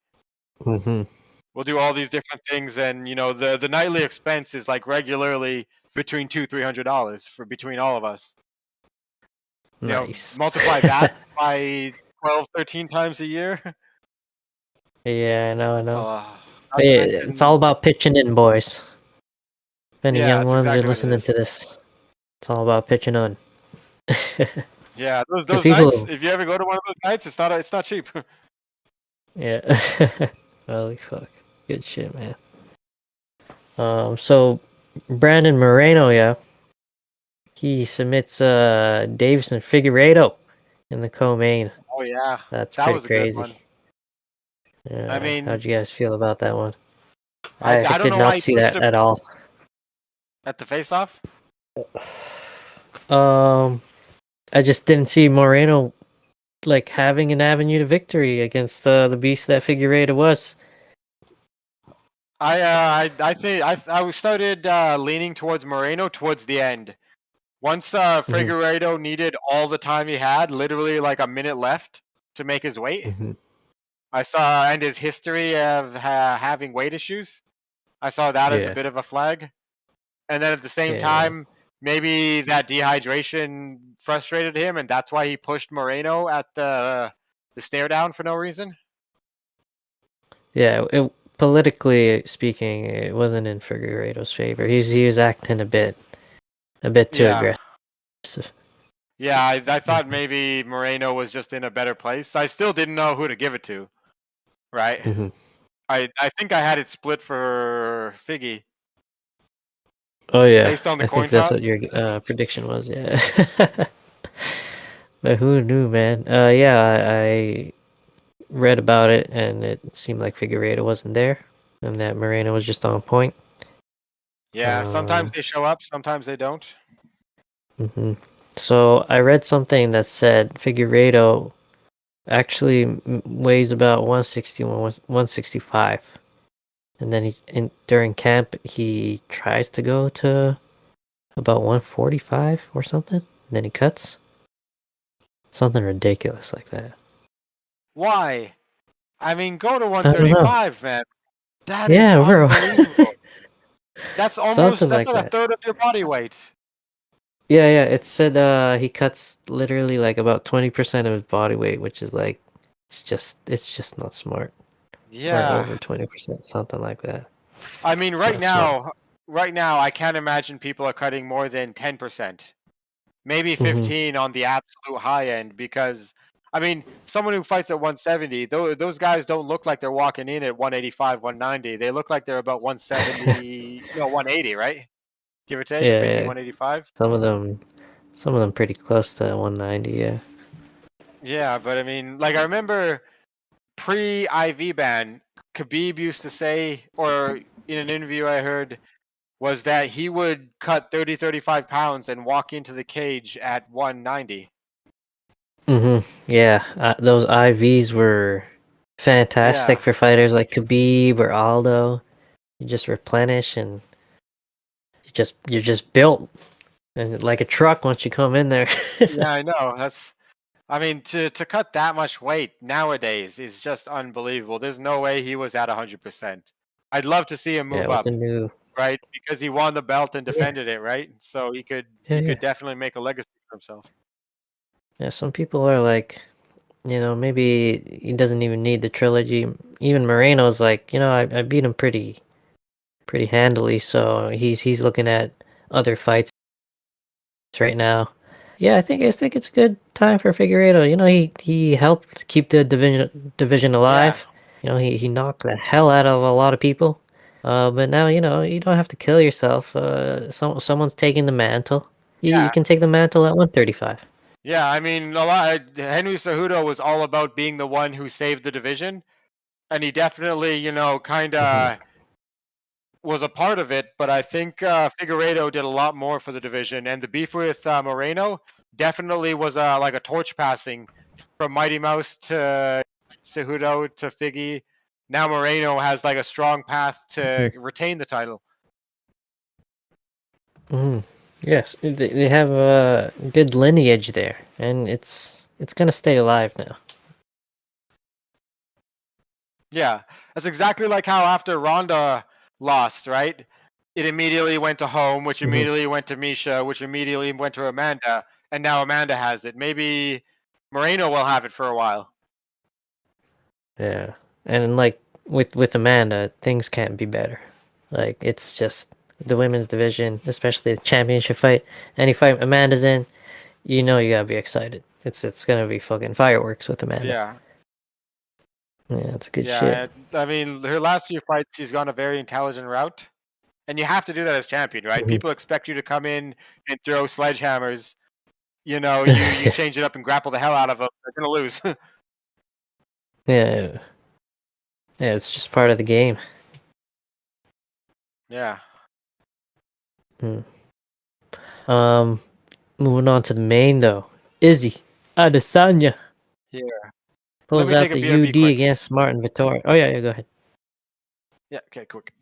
Hmm. We'll do all these different things, and the nightly expense is like regularly between $200-$300 for between all of us. Nice. Multiply that by 12, 13 times a year. Yeah, I know, I So know. not to It's all mention, about pitching in, boys. If any yeah, young that's ones are exactly what it listening is. to this, it's all about pitching on. Yeah, those Because those nights. people, If you ever go to one of those nights, it's not cheap. yeah. Holy fuck. Good shit, man. So Brandon Moreno, yeah, he submits Davison Figueiredo in the co-main. Oh yeah, That's that pretty was a good crazy. one. I Yeah, mean, how'd you guys feel about that one? I I don't did know why not he see pushed that him at all. at the face-off. Um, I just didn't see Moreno like having an avenue to victory against the beast that Figueiredo was. I think I started leaning towards Moreno towards the end. Once Hmm. Figueiredo needed all the time he had, literally like a minute left to make his weight. Hmm. I saw, and his history of having weight issues. I saw that as a Yeah, bit of a flag. And then at the same yeah, time, maybe that dehydration frustrated him, and that's why he pushed Moreno at the stare down for no reason. yeah. Politically speaking, it wasn't in Figueiredo's favor. He was acting a bit too Yeah. aggressive. Yeah, I thought Hmm. maybe Moreno was just in a better place. I still didn't know who to give it to, right? Hmm. I think I had it split for Figgy Oh yeah, based on the I think coin that's toss. what your prediction was. Yeah, but who knew, man? Yeah, I read about it, and it seemed like Figueiredo wasn't there, and that Moreno was just on point. Yeah, sometimes Um, they show up, sometimes they don't. mhm. So I read something that said Figueiredo actually weighs about 161, 165, and then during camp he tries to go to about 145 or something, and then he cuts something ridiculous like that. Why? I mean, go to I don't know. 135, man. That is Yeah, bro. unbelievable. That's Something that's like like a that. third of your body weight. Yeah, yeah. It said he cuts literally like about 20% of his body weight, which is like it's just not smart. Or Yeah. over 20%, something like that. I mean, It's not smart. right now, I can't imagine people are cutting more than 10%, maybe Hmm. 15 on the absolute high end. Because, I mean, someone who fights at 170, those guys don't look like they're walking in at 185, 190. They look like they're about 170, 180, right? Give or take, Yeah, maybe yeah. 185. Some of them, some of them pretty close to 190. Yeah. Yeah, but I mean, like I remember pre-IV ban, Khabib used to say, or in an interview I heard, was that he would cut 30, 35 pounds and walk into the cage at 190. Yeah, those IVs were fantastic Yeah. for fighters like Khabib or Aldo. You just replenish and you're just built and like a truck once you come in there. Yeah, I know. I mean, to cut that much weight nowadays is just unbelievable. There's no way he was at 100%. I'd love to see him Yeah, move with the up, new right? Because he won the belt and yeah, defended it, right? So he could yeah, yeah. definitely make a legacy for himself. Yeah, some people are like, maybe he doesn't even need the trilogy. Even Moreno's like, I beat him pretty handily, so he's looking at other fights right now. Yeah, I think it's a good time for Figueiredo. He helped keep the division Yeah. alive. He knocked the hell out of a lot of people. But now you don't have to kill yourself. Someone's taking the mantle. You Yeah. can take the mantle at 135. Yeah, I mean, a lot. Henry Cejudo was all about being the one who saved the division, and he definitely, kind Hmm. of was a part of it. But I think Figueiredo did a lot more for the division, and the beef with Moreno definitely was like a torch passing from Mighty Mouse to Cejudo to Figgy. Now Moreno has like a strong path to retain the title. Hmm. Yes, they have a good lineage there, and it's gonna stay alive now. Yeah, that's exactly like how after Ronda lost, right? It immediately went to Home, which Hmm. immediately went to Misha, which immediately went to Amanda, and now Amanda has it. Maybe Moreno will have it for a while. Yeah, and like with Amanda, things can't be better. Like it's just the women's division, especially the championship fight. Any fight Amanda's in, you gotta be excited. It's gonna be fucking fireworks with Amanda. Yeah, Yeah, it's good shit. yeah. I mean, her last few fights, she's gone a very intelligent route, and you have to do that as champion, right? Mhm. People expect you to come in and throw sledgehammers. You change it up and grapple the hell out of them. They're gonna lose. Yeah, yeah, it's just part of the game. Yeah. Mm. Um, Moving on to the main though. Izzy Adesanya Yeah. Let pulls me take out a the BRB UD quick. against Martin Vittori. Oh yeah, go ahead. Yeah. Okay. Quick.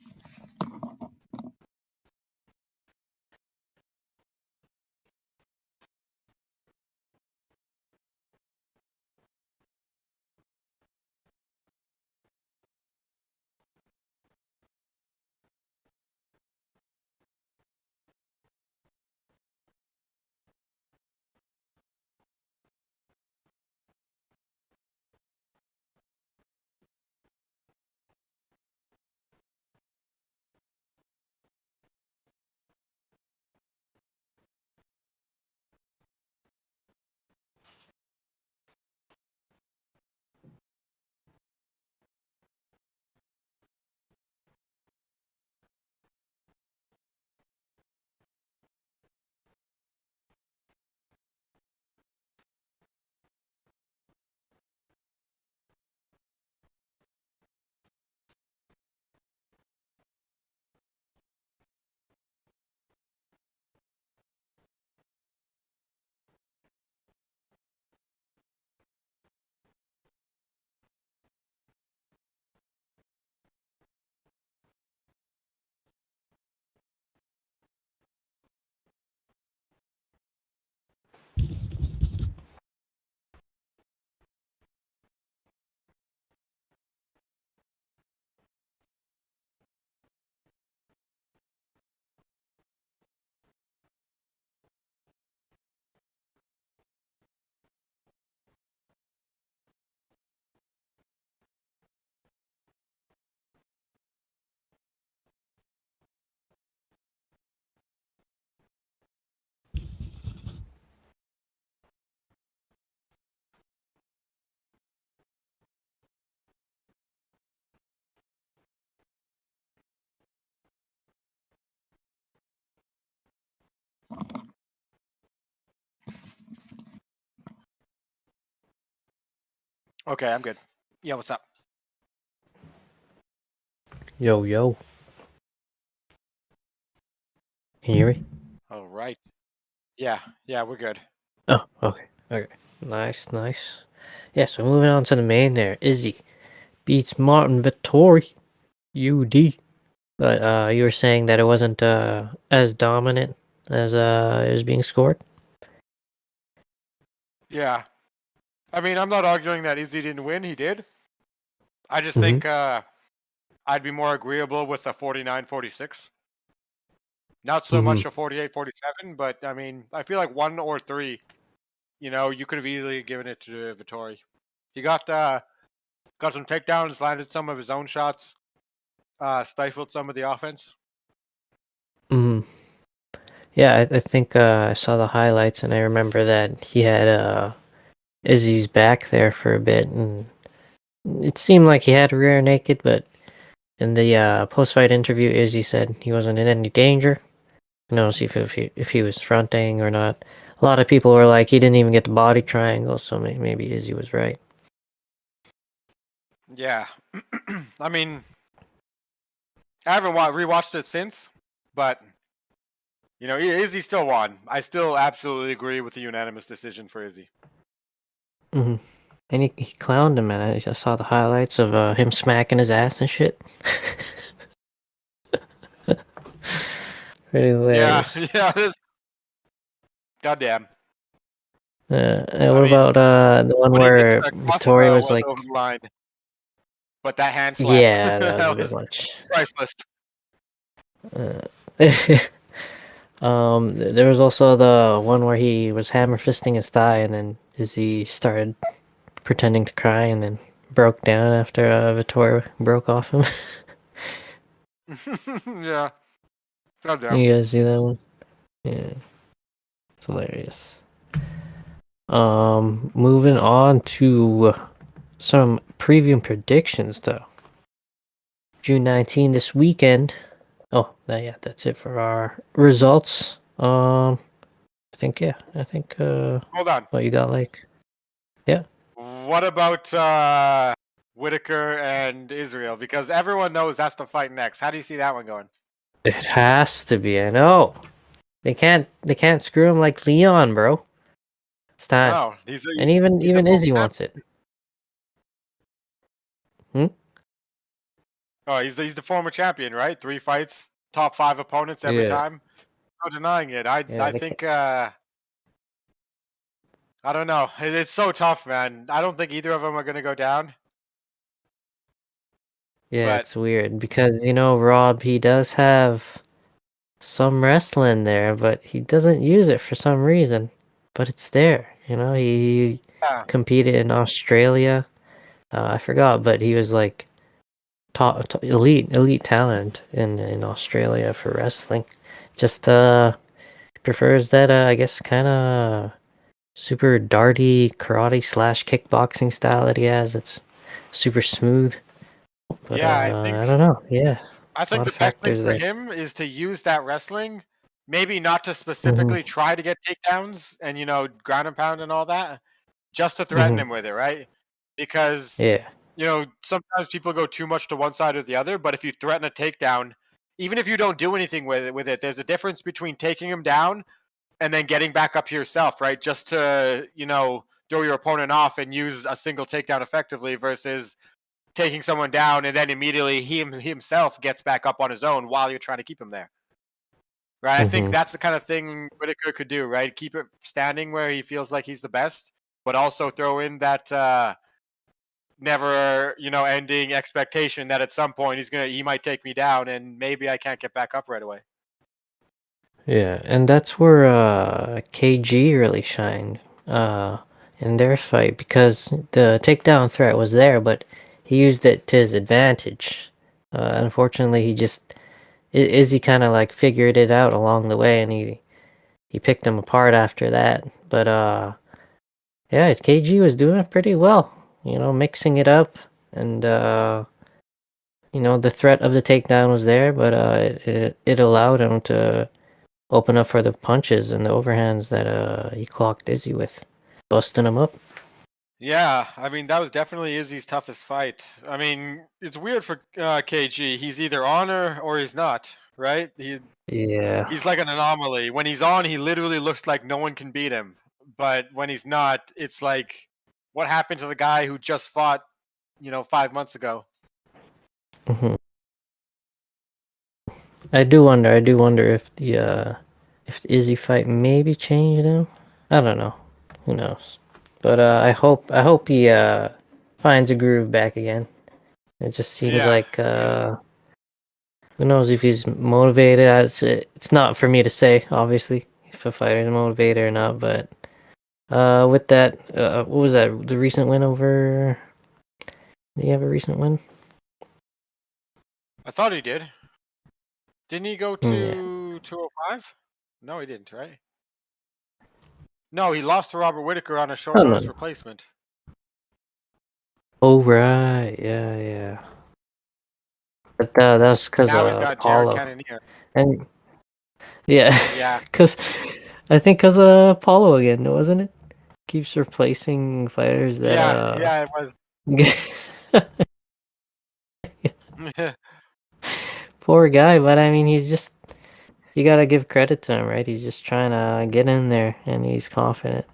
Okay, I'm good. Yeah. What's up? Yo, yo. Can you hear me? All right. Yeah, we're good. Oh, okay. Okay. Nice, nice. Yeah, so moving on to the main there. Izzy beats Martin Vittori. UD. But you were saying that it wasn't as dominant as it was being scored? Yeah. I mean, I'm not arguing that Izzy didn't win. He did. I just Mm-hmm. think I'd be more agreeable with a 49-46. Not so much a 48-47, but I mean, I feel like 1 or 3, you could have easily given it to Vittori. He got some takedowns, landed some of his own shots, stifled some of the offense. Mm-hmm. Yeah, I think I saw the highlights and I remember that he had Izzy's back there for a bit, and it seemed like he had rear naked, but in the post-fight interview, Izzy said he wasn't in any danger. Knows if he was fronting or not. A lot of people were like, he didn't even get the body triangle, so maybe Izzy was right. Yeah. I mean, I haven't rewatched it since, but Izzy still won. I still absolutely agree with the unanimous decision for Izzy. Hmm. And he clowned him, man. I just saw the highlights of him smacking his ass and shit. Pretty Yeah, hilarious. yeah. Goddamn. And I what mean, about the one what he did where to Victoria Costa was was like, over the line, but that hand slap yeah, that was a that bit was much. priceless. Uh, there was also the one where he was hammer fisting his thigh, and then Izzy started pretending to cry, and then broke down after Vittoria broke off him. Yeah, goddamn. You guys see that one? Yeah, it's hilarious. Moving on to some preview predictions, though. June 19 this weekend. Oh, yeah, that's it for our results. I think Hold on. what you got, like, yeah. What about Whitaker and Israel? Because everyone knows that's the fight next. How do you see that one going? It has to be. I know. They can't screw him like Leon, bro. It's time. No, And even he's the former Izzy champ. wants it. Hmm? Oh, he's the former champion, right? 3 fights, top 5 opponents every Yeah. time. No denying it. Yeah, I they can't. think I don't know. It's so tough, man. I don't think either of them are gonna go down. Yeah, But it's weird because Rob, he does have some wrestling there, but he doesn't use it for some reason. But it's there. He yeah, competed in Australia. I forgot, but he was like top elite talent in Australia for wrestling. Just prefers that I guess kind of super darty karate slash kickboxing style that he has. It's super smooth, but yeah. I don't know. Yeah, I a think lot the of best thing factors for there. him is to use that wrestling, maybe not to Hmm. specifically try to get takedowns and ground and pound and all that, just to threaten Hmm. him with it, right? Because Yeah. sometimes people go too much to one side or the other, but if you threaten a takedown, even if you don't do anything with it, there's a difference between taking him down and then getting back up yourself, right? Just to, throw your opponent off and use a single takedown effectively versus taking someone down and then immediately he himself gets back up on his own while you're trying to keep him there. Right? I think Hmm. that's the kind of thing Whitaker could do, right? Keep it standing where he feels like he's the best, but also throw in that never, ending expectation that at some point he might take me down and maybe I can't get back up right away. Yeah, and that's where KG really shined in their fight because the takedown threat was there, but he used it to his advantage. Unfortunately, Izzy kind of like figured it out along the way, and he picked him apart after that. But yeah, KG was doing it pretty well, mixing it up, and the threat of the takedown was there, but it allowed him to open up for the punches and the overhands that he clocked Izzy with, busting him up. Yeah, I mean that was definitely Izzy's toughest fight. I mean, it's weird for KG. He's either on or he's not, right? Yeah. He's like an anomaly. When he's on, he literally looks like no one can beat him. But when he's not, it's like what happened to the guy who just fought, 5 months ago? Mhm. I do wonder. I do wonder if the Izzy fight maybe changed him. I don't know. Who knows? But I hope he finds a groove back again. It just seems Yeah, like who knows if he's motivated. It's not for me to say, obviously, if a fighter is motivated or not. But with that, what was that? The recent win over? Did he have a recent win? I thought he did. Didn't he go Yeah. to 205? No, he didn't, right? No, he lost to Robert Whitaker on a short Oh no. notice replacement. Oh right. Yeah, yeah. But that's And because now he's got Jared Paulo. Cannonier. And yeah, Yeah. because I think because Paulo again, wasn't it? Keeps replacing fighters that Yeah, yeah, it was. poor guy. But I mean, he's just you gotta give credit to him, right? He's just trying to get in there, and he's confident.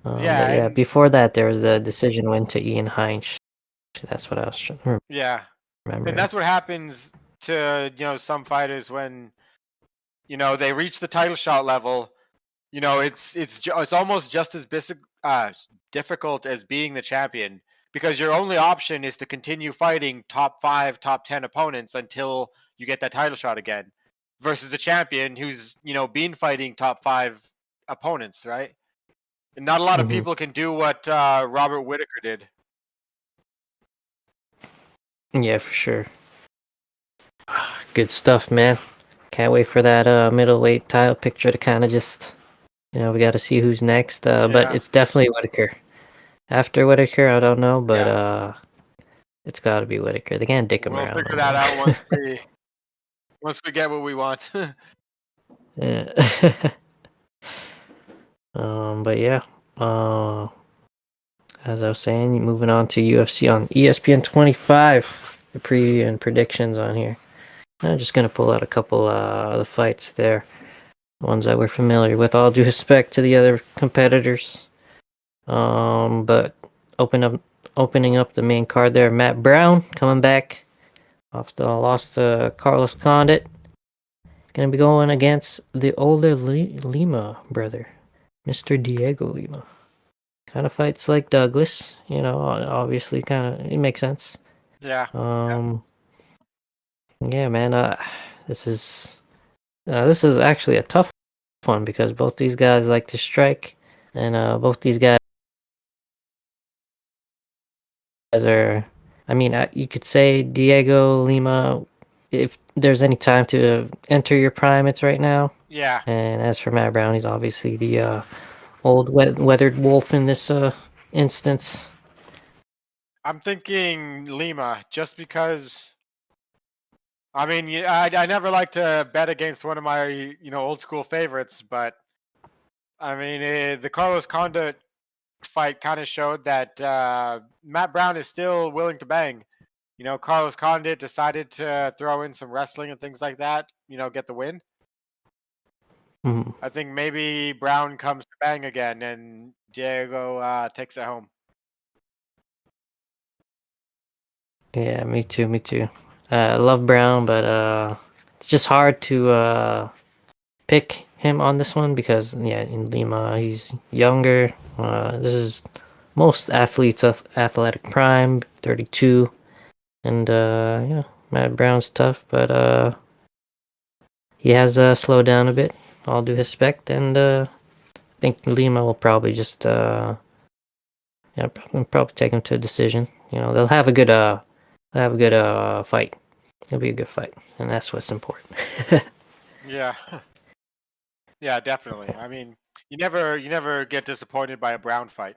But Yeah, yeah, and before that, there was a decision win to Ian Heinz. That's what I was yeah. And remembering. that's what happens to, some fighters when, they reach the title shot level. It's almost just as difficult as being the champion because your only option is to continue fighting top 5, top 10 opponents until you get that title shot again versus the champion who's, been fighting top 5 opponents, right? And not a lot of Hmm. people can do what Robert Whitaker did. Yeah, for sure. Good stuff, man. Can't wait for that middleweight title picture to kind of just, we got to see who's next. But Yeah, it's definitely Whitaker. After Whitaker, I don't know, but yeah. it's got to be Whitaker. They can't dick him We'll around no figure that more. out once we get what we want. Yeah. But yeah. Uh, as I was saying, moving on to UFC on ESPN 25. The preview and predictions on here. I'm just gonna pull out a couple of the fights there, ones that we're familiar with. All due respect to the other competitors. But open up, opening up the main card there. Matt Brown coming back off the loss to Carlos Condit. Gonna be going against the older Lima brother, Mr. Diego Lima. Kind of fights like Douglas, obviously, kind of it makes sense. Yeah, yeah, Um, yeah, man. This is this is actually a tough one because both these guys like to strike, and both these guys are. I mean, you could say Diego Lima. If there's any time to enter your prime, it's right now. yeah. And as for Matt Brown, he's obviously the old weathered wolf in this instance. I'm thinking Lima just because. I mean, I never like to bet against one of my old school favorites, but I mean the Carlos Condit fight kind of showed that Matt Brown is still willing to bang. Carlos Condit decided to throw in some wrestling and things like that. Get the win. Mhm. I think maybe Brown comes to bang again, and Diego takes it home. Yeah, me too. Me too. I love Brown, but it's just hard to pick him on this one because yeah, in Lima he's younger. This is most athletes of athletic prime, 32, and yeah, Matt Brown's tough, but he has slowed down a bit. All due respect, and I think Lima will probably just yeah, probably take him to a decision. They'll have a good fight. It'll be a good fight, and that's what's important. Yeah, yeah, definitely. I mean, you never get disappointed by a Brown fight.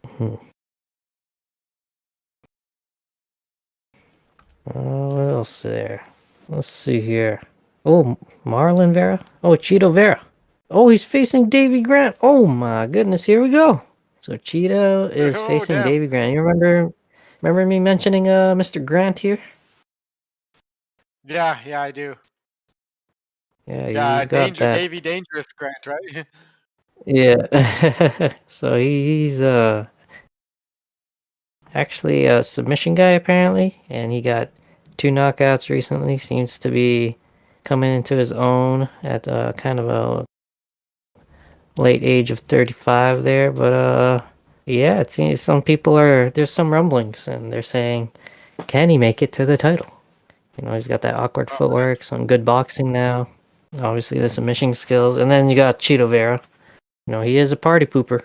Hmm. What else there? Let's see here. Oh, Marlon Vera. Oh, Cheeto Vera. Oh, he's facing Davy Grant. Oh my goodness, here we go. So Cheeto is Oh facing damn. Davy Grant. You remember me mentioning Mr. Grant here? Yeah, yeah, I do. Yeah, he's got that. Davy Dangerous Grant, right? Yeah. So he's actually a submission guy apparently, and he got 2 knockouts recently. Seems to be coming into his own at kind of a late age of 35 there, but yeah, it seems some people there's some rumblings and they're saying, can he make it to the title? He's got that awkward Oh man. footwork, some good boxing now, obviously the submission skills, and then you got Cheeto Vera. He is a party pooper.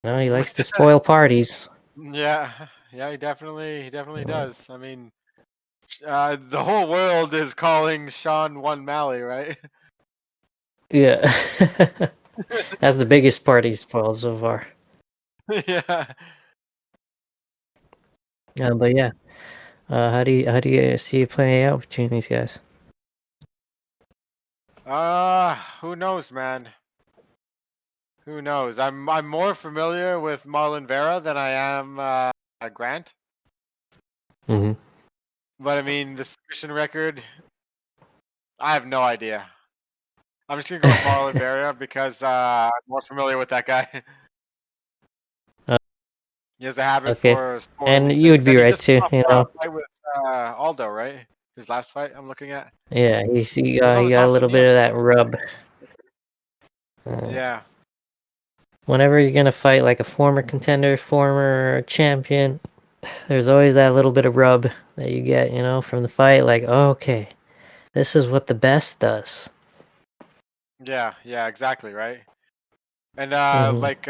He likes to spoil parties. Yeah, yeah, he definitely does. I mean, the whole world is calling Sean One Malley, right? Yeah. That's the biggest party spoiled so far. Yeah. But yeah, how do you see it playing out between these guys? Who knows, man? Who knows? I'm more familiar with Marlon Vera than I am Grant. Mm-hmm. But I mean, the submission record, I have no idea. I'm just gonna go with Marlon Vera because I'm more familiar with that guy. He has a habit Okay, for and spoiling you would things, be and he right just too. came off a fight with Aldo, right? His last fight I'm looking at. Yeah, he It was got on he the got a top, little didn't he? bit of that rub. Uh, Yeah, Whenever you're gonna fight like a former contender, former champion, there's always that little bit of rub that you get, from the fight. Like, oh, okay, this is what the best does. yeah, exactly, right. And Hmm. like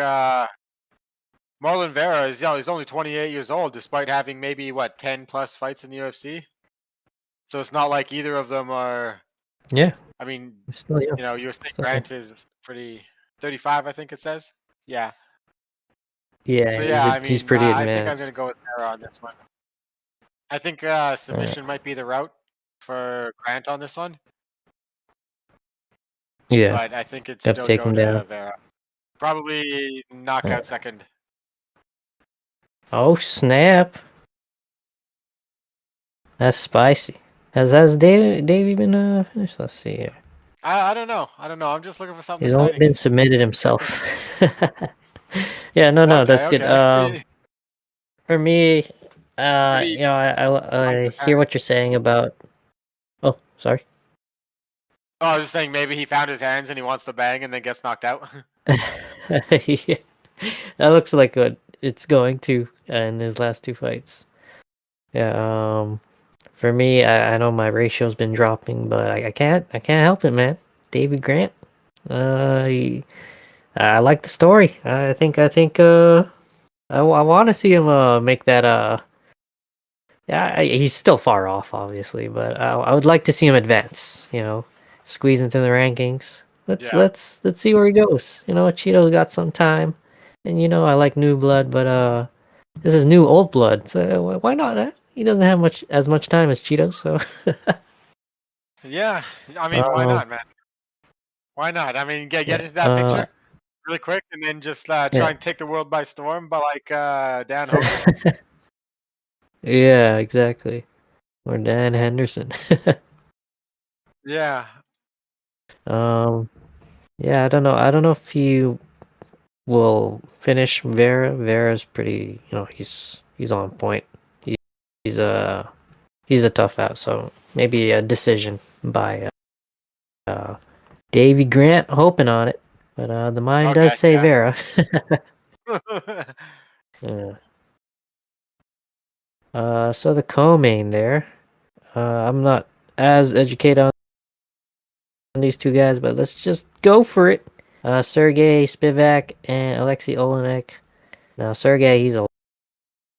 Marlon Vera is, he's only 28 years old, despite having maybe what 10 plus fights in the UFC. So it's not like either of them are. Yeah, I mean, he's still young. USA Still young. Grant is pretty 35, I think it says. Yeah. So Yeah, yeah, I he's mean, pretty I think I'm gonna advanced. go with Vera on this one. I think Uh, submission might be the route for Grant on this one, yeah, but I think it'd have to still take go him down. to Vera. Probably Uh, knockout second. oh snap! That's spicy. Has Davey been finished? Let's see here. I don't know. I don't know. I'm just looking for something He's only exciting. been submitted himself. Yeah, no, that's Okay, good. okay. For me, Maybe I he hear what you're saying about. Oh, sorry. Oh, I was just saying maybe he found his hands and he wants to bang and then gets knocked out. Yeah, that looks like what it's going to in his last 2 fights. Yeah. For me, I know my ratio's been dropping, but I can't help it, man. Davy Grant. I like the story. I want to see him make that yeah, he's still far off, obviously, but I would like to see him advance. Squeeze into the rankings. Let's Yeah. let's let's see where he goes. Cheeto's got some time, and I like new blood, but this is new old blood. So why not? He doesn't have as much time as Cheeto, so Yeah. I mean, why um not, man? Why not? I mean, get yeah into that picture really quick and then just try yeah and take the world by storm, but like Dan Hogan. yeah, exactly. Or Dan Henderson. Yeah. um yeah, I don't know if he will finish Vera. Vera's pretty, he's on point. He, he's a he's a tough out, so maybe a decision by Davy Grant. Hoping on it, but the mind does Okay, say yeah. Vera. Yeah. So the co-main there. I'm not as educated on these two guys, but let's just go for it. Sergey Spivak and Alexei Olenek. Now Sergey, he's a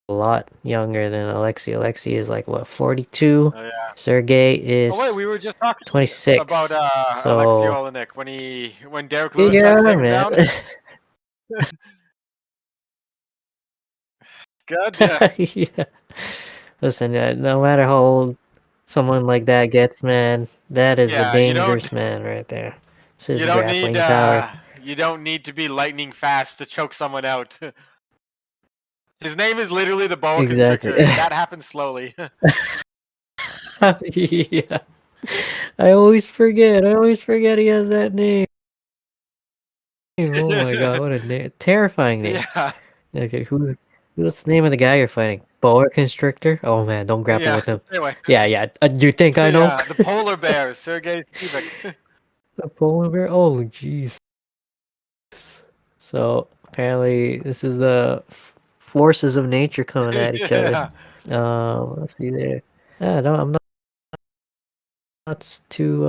lot younger than Alexei. Alexei is like what, 42. Oh, yeah. Sergey Oh wait, is we were just talking about 26. Alexei So Olenek when Derek Lewis tried yeah, to take him man. down. Good, yeah. Yeah. Listen, no matter how old someone like that gets, man, that is a Yeah, dangerous man right there. It's you his don't need grappling power. You don't need to be lightning fast to choke someone out. His name is literally the boa Exactly. constrictor, and that happens slowly. Yeah. I always forget. I always forget he has that name. Oh my god, what a name. Terrifying name. Yeah, Okay, what's the name of the guy you're fighting? Boa constrictor? Oh man, don't grapple yeah. with him. Anyway, Yeah. You think I know? yeah, the polar bear, Sergey Spivak. The polar bear? Oh jeez. So apparently this is the forces of nature coming at each other. Yeah, Let's see there. Yeah, no, I'm not too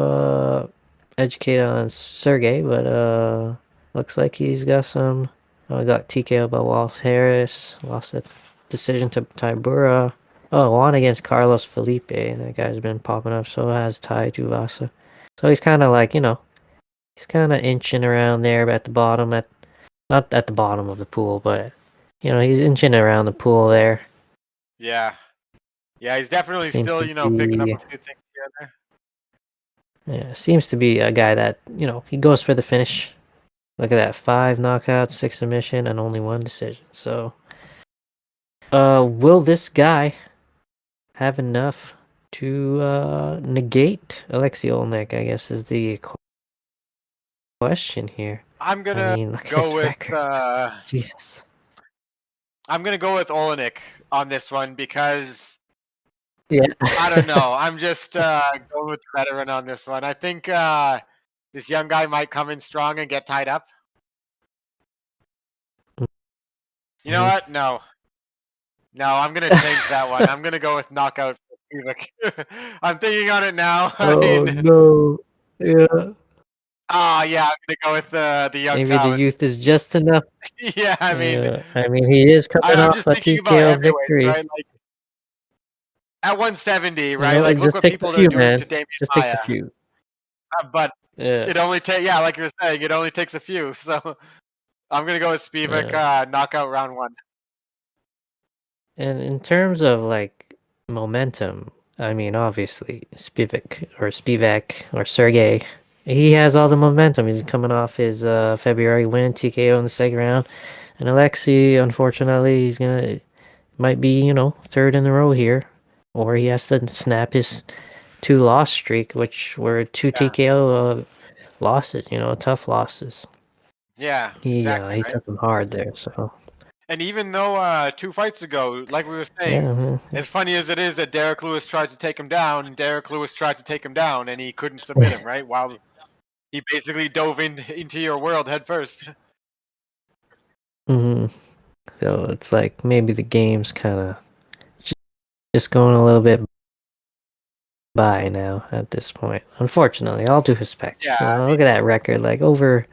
educated on Sergey, but looks like he's got some. Got TKO by Wallace Harris. Lost a decision to Tybura. Oh, won against Carlos Felipe, and that guy's been popping up. So has Tai Tuivasa. So he's kind of like, he's kind of inching around there at the bottom, not at the bottom of the pool, but he's inching around the pool there. yeah, yeah. He's definitely Seems still, to picking up be a few things here and there. Yeah, seems to be a guy that, he goes for the finish. Look at that, 5 knockouts, 6 submission, and only 1 decision. So, will this guy have enough to negate Alexei Olnik, I guess, is the question here. I'm I gonna mean, look at go his with. record. Jesus. I'm gonna go with Olenek on this one because Yeah. I don't know. I'm just going with the veteran on this one. I think this young guy might come in strong and get tied up. You know what? No, I'm gonna change that one. I'm gonna go with knockout for Spivak. I'm thinking on it now. I Oh mean, no. Yeah. yeah, I'm gonna go with the young Maybe the talent. youth is just enough. Yeah, I mean, Yeah. I mean, he is coming I'm off just a thinking about TKO heavyweights, victory. right? Like at 170, right? Like And look just what takes a people are few, doing to man. Damian Just takes Maia. a few. But Yeah. it only takes, yeah, like you were saying, it only takes a few. So I'm gonna go with Spivak, Yeah. knockout round 1. And in terms of like momentum, I mean, obviously Spivak or Sergey, he has all the momentum. He's coming off his February win, TKO in the second round, and Alexei, unfortunately, might be third in a row here, or he has to snap his 2 loss streak, which were 2 Yeah, TKO losses. Tough losses. yeah, He exactly, uh, he right. took him hard there, so And even though 2 fights ago, like we were saying, yeah. as funny as it is that Derek Lewis tried to take him down, Derek Lewis tried to take him down, and he couldn't submit him, right? While he basically dove into your world head first. hmm So it's like maybe the game's kind of just going a little bit by now at this point. Unfortunately, all due respect. Yeah, I Look mean, at that record, like over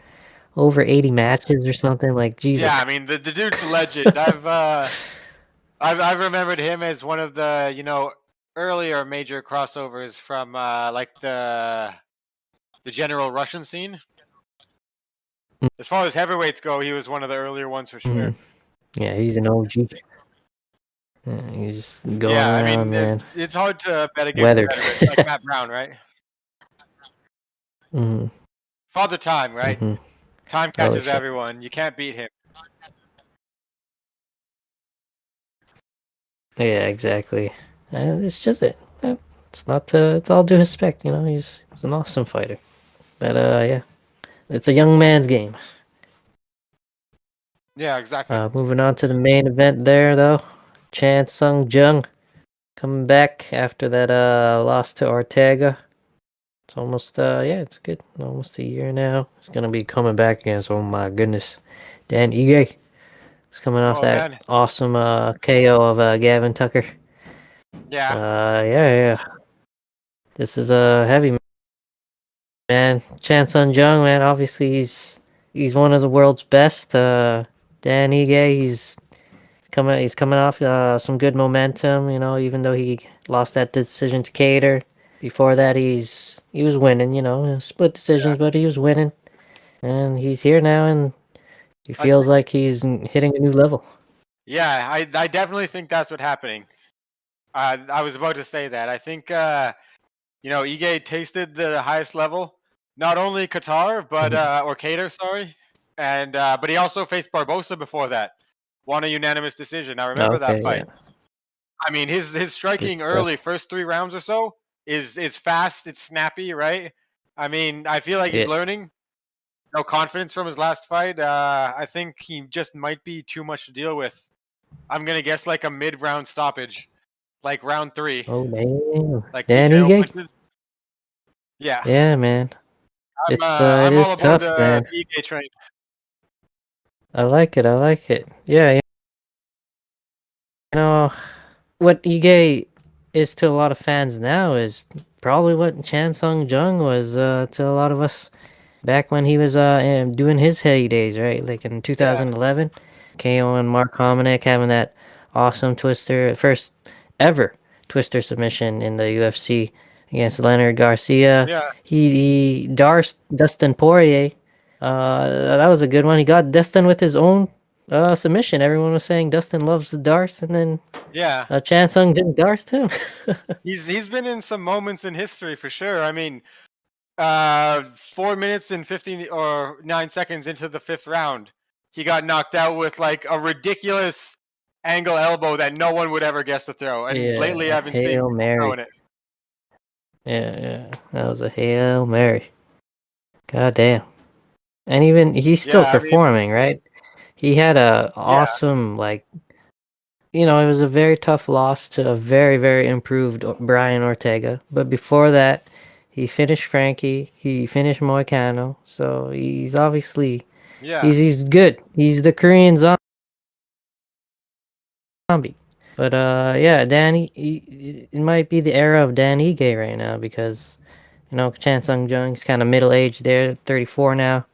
80 matches or something. Like yeah, Jesus. I mean the dude's a legend. I've remembered him as one of the earlier major crossovers from like the general Russian scene. As far as heavyweights go, he was one of the earlier ones for hmm sure. Yeah, he's an OG. Yeah, he's just going Yeah, I around, mean man. it's hard to bet against a Weathered. veteran like Matt Brown, right? hmm Father Time, right? hmm Time Oh catches shit. everyone. You can't beat him. Yeah, exactly. And it's just it. It's not. It's all due respect. He's an awesome fighter. But yeah, it's a young man's game. Yeah, exactly. Moving on to the main event there, though. Chan Sung Jung coming back after that loss to Ortega. It's almost yeah, it's good. Almost a year now. He's gonna be coming back against, oh my goodness, Dan Ige. He's coming off Oh that man. awesome KO of Gavin Tucker. Yeah. Yeah. This is a heavy man. Chan Sung Jung, man. Obviously he's one of the world's best. Dan Ige, he's coming off some good momentum, even though he lost that decision to Cater. Before that, he was winning, split decisions, but he was winning, and he's here now, and he I feels think like he's hitting a new level. yeah, I definitely think that's what's happening. I was about to say that. I think Ige tasted the highest level. Not only Qatar, but Mhm. or Cater, sorry. And but he also faced Barbosa before that, won a unanimous decision. I remember that Okay, yeah, fight. I mean, his good striking early, stuff. first 3 rounds or so, is fast. It's snappy, right? I mean, I feel like he's Yeah, learning. No confidence from his last fight. I think he just might be too much to deal with. I'm gonna guess like a mid-round stoppage, like round 3, oh damn, like Dan TKO Ige. punches. Yeah, Yeah, man, it I'm all is aboard tough, the man. PK train. I like it. I like it. Yeah, you know what Ige is to a lot of fans now is probably what Chan Sung Jung was to a lot of us back when he was doing his heydays, right? Like in Yeah, 2011, KO and Mark Hominick having that awesome twister, first ever twister submission in the UFC against Leonard Garcia. yeah, He darsed Dustin Poirier. That was a good one. He got Dustin with his own submission. Everyone was saying Dustin loves the darts, and then yeah. Chan Sung didn't darst him. He's been in some moments in history for sure. I mean, 4 minutes and 15 or 9 seconds into the 5th round, he got knocked out with like a ridiculous angle elbow that no one would ever guess to throw. And Yeah, lately, a I've been seeing Hail people throwing Mary. it. Yeah, yeah, that was a Hail Mary. God damn. And even he's still Yeah, I mean, performing, right? He had a yeah, awesome, like, it was a very tough loss to a very, very improved Brian Ortega. But before that, he finished Frankie, he finished Moicano. So he's obviously yeah, he's good. He's the Korean zombie. But yeah, Danny, it might be the era of Dan Ige right now because Chan Sung Jung's kind of middle aged there, 34 now.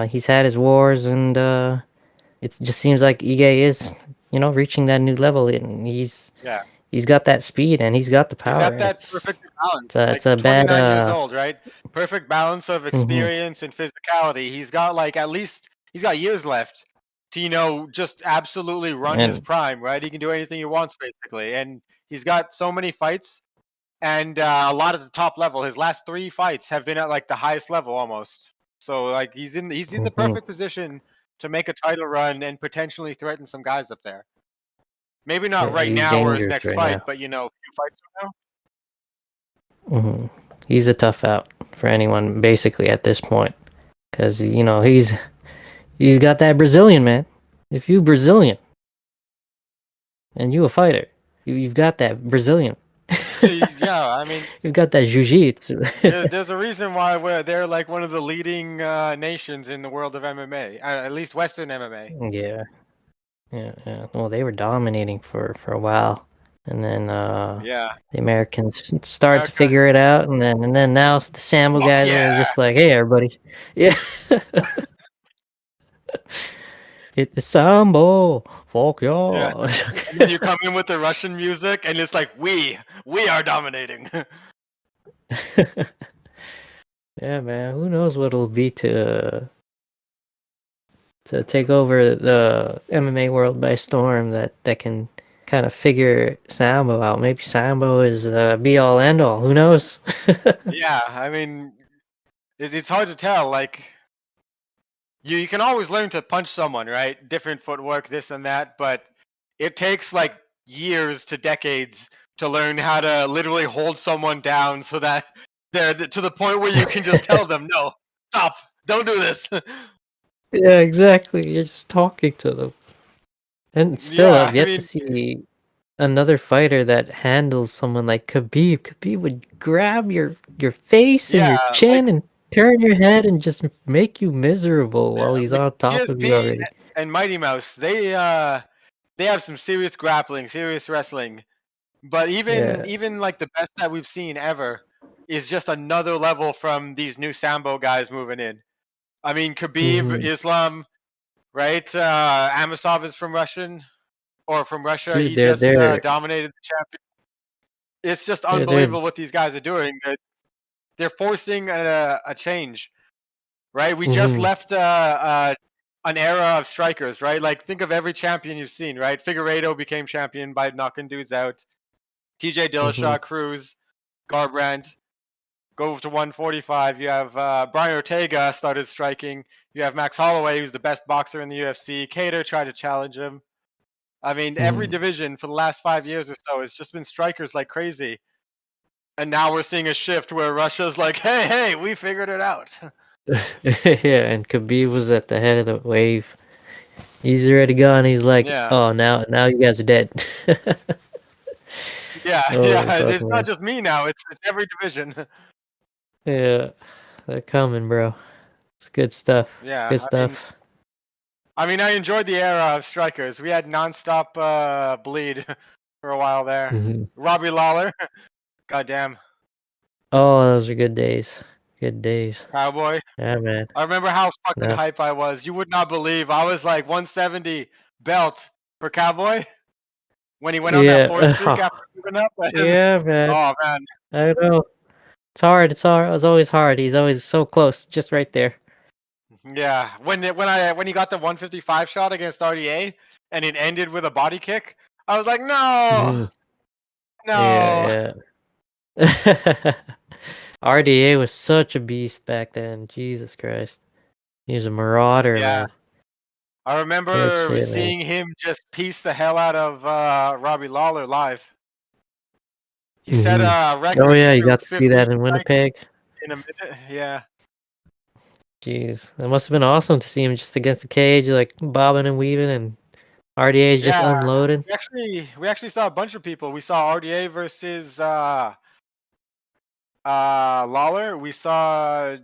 He's had his wars, and it just seems like Ige is, reaching that new level, and yeah. he's got that speed and he's got the He's power. at that perfect It's balance. a, Like it's a bad 29 years old, right? Perfect balance of mhm, experience and physicality. He's got like at least he's got years left to just absolutely run his and prime, right? He can do anything he wants basically, and he's got so many fights and a lot at the top level. His last 3 fights have been at like the highest level almost. So like he's in the mhm. perfect position to make a title run and potentially threaten some guys up there. Maybe not Yeah, right he's now or his dangerous next right fight, now. but a few fights from now. Hmm. He's a tough out for anyone basically at this point because he's got that Brazilian, man. If you Brazilian and you a fighter, you've got that Brazilian. Yeah, I mean, You've got that jiu-jitsu. there's a reason why they're like one of the leading nations in the world of MMA, at least Western MMA. Yeah, yeah, yeah. Well, they were dominating for a while, and then Yeah, the Americans started to America. figure it out, and then now the Sambo Fuck guys are yeah, just like, "Hey, everybody, yeah, hit the Sambo, fuck yeah. y'all." And then you come in with the Russian music, and it's like we are dominating. Yeah, man. Who knows what it'll be to take over the MMA world by storm that can kind of figure Sambo out. Maybe Sambo is the be all end all. Who knows? Yeah, I mean, it's hard to tell. Like you can always learn to punch someone, right? Different footwork, this and that, but it takes like years to decades to learn how to literally hold someone down so that they're to the point where you can just tell them, no, stop, don't do this. Yeah, exactly. You're just talking to them. And still, Yeah, I've I yet to mean, see another fighter that handles someone like Khabib. Khabib would grab your face and yeah, your like, chin and turn your head and just make you miserable yeah, while he's like on top of you GSP already. and Mighty Mouse, they have some serious grappling, serious wrestling. But even Yeah. even like the best that we've seen ever is just another level from these new Sambo guys moving in. I mean, Khabib, Hmm. Islam, right? Amasov is from Russia. Dude, He they're just they're dominated the champion. It's just they're unbelievable what these guys are doing. They're forcing a change, right? We just mhm, left an era of strikers, right? Like think of every champion you've seen, right? Figueiredo became champion by knocking dudes out. TJ mhm. Dillashaw, Cruz, Garbrandt. go to 145. You have Brian Ortega started striking. You have Max Holloway, who's the best boxer in the UFC. Cater tried to challenge him. I mean, every division for the last 5 years or so has just been strikers like crazy. And now we're seeing a shift where Russia's like, hey, we figured it out. Yeah, and Khabib was at the head of the wave. He's already gone. He's like, Yeah. oh, now you guys are dead. Yeah, Oh, fuck, it's man. not just me now. It's every division. Yeah, they're coming, bro. It's good stuff. Yeah, Good stuff. I mean, I enjoyed the era of strikers. We had nonstop bleed for a while there. Mhm. Robbie Lawler, goddamn Oh, those are good days. Good days. cowboy. Yeah, man. I remember how fucking No. hype I was. You would not believe. I was like 170 belt for cowboy when he went on that Yeah. 4 streak after moving up. Yeah, man. Oh man, I know. It's hard. It's hard. It's always hard. He's always so close, just right there. yeah. When he got the 155 shot against RDA and it ended with a body kick, I was like, no, Mhm. no. Yeah. RDA was such a beast back then. Jesus Christ. He was a marauder, Yeah. man. I Good remember shit, man. seeing him just piece the hell out of Robbie Lawler live. He set a record Oh yeah, you through got to see 50 that in strikes Winnipeg. in a minute. Yeah. Jeez, that must have been awesome to see him just against the cage, like bobbing and weaving, and RDA just Yeah. unloading. We actually saw a bunch of people. We saw RDA versus Lawler. We saw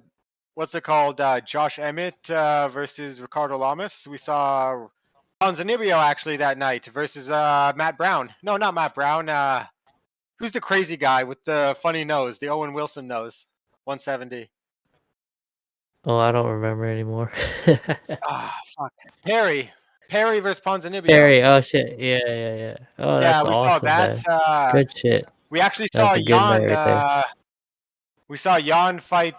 what's it called? Josh Emmett versus Ricardo Lamas. We saw Ponzinibbio actually that night versus Matt Brown. No, not Matt Brown. Who's the crazy guy with the funny nose? The Owen Wilson nose. 170. Oh, I don't remember anymore. Ah, fuck. Perry versus Ponzinibbio. Harry, oh shit, yeah. Oh, Yeah, that's we saw awesome, that. man. Good shit. We actually That's saw a good night Jan. right there. We saw Jan fight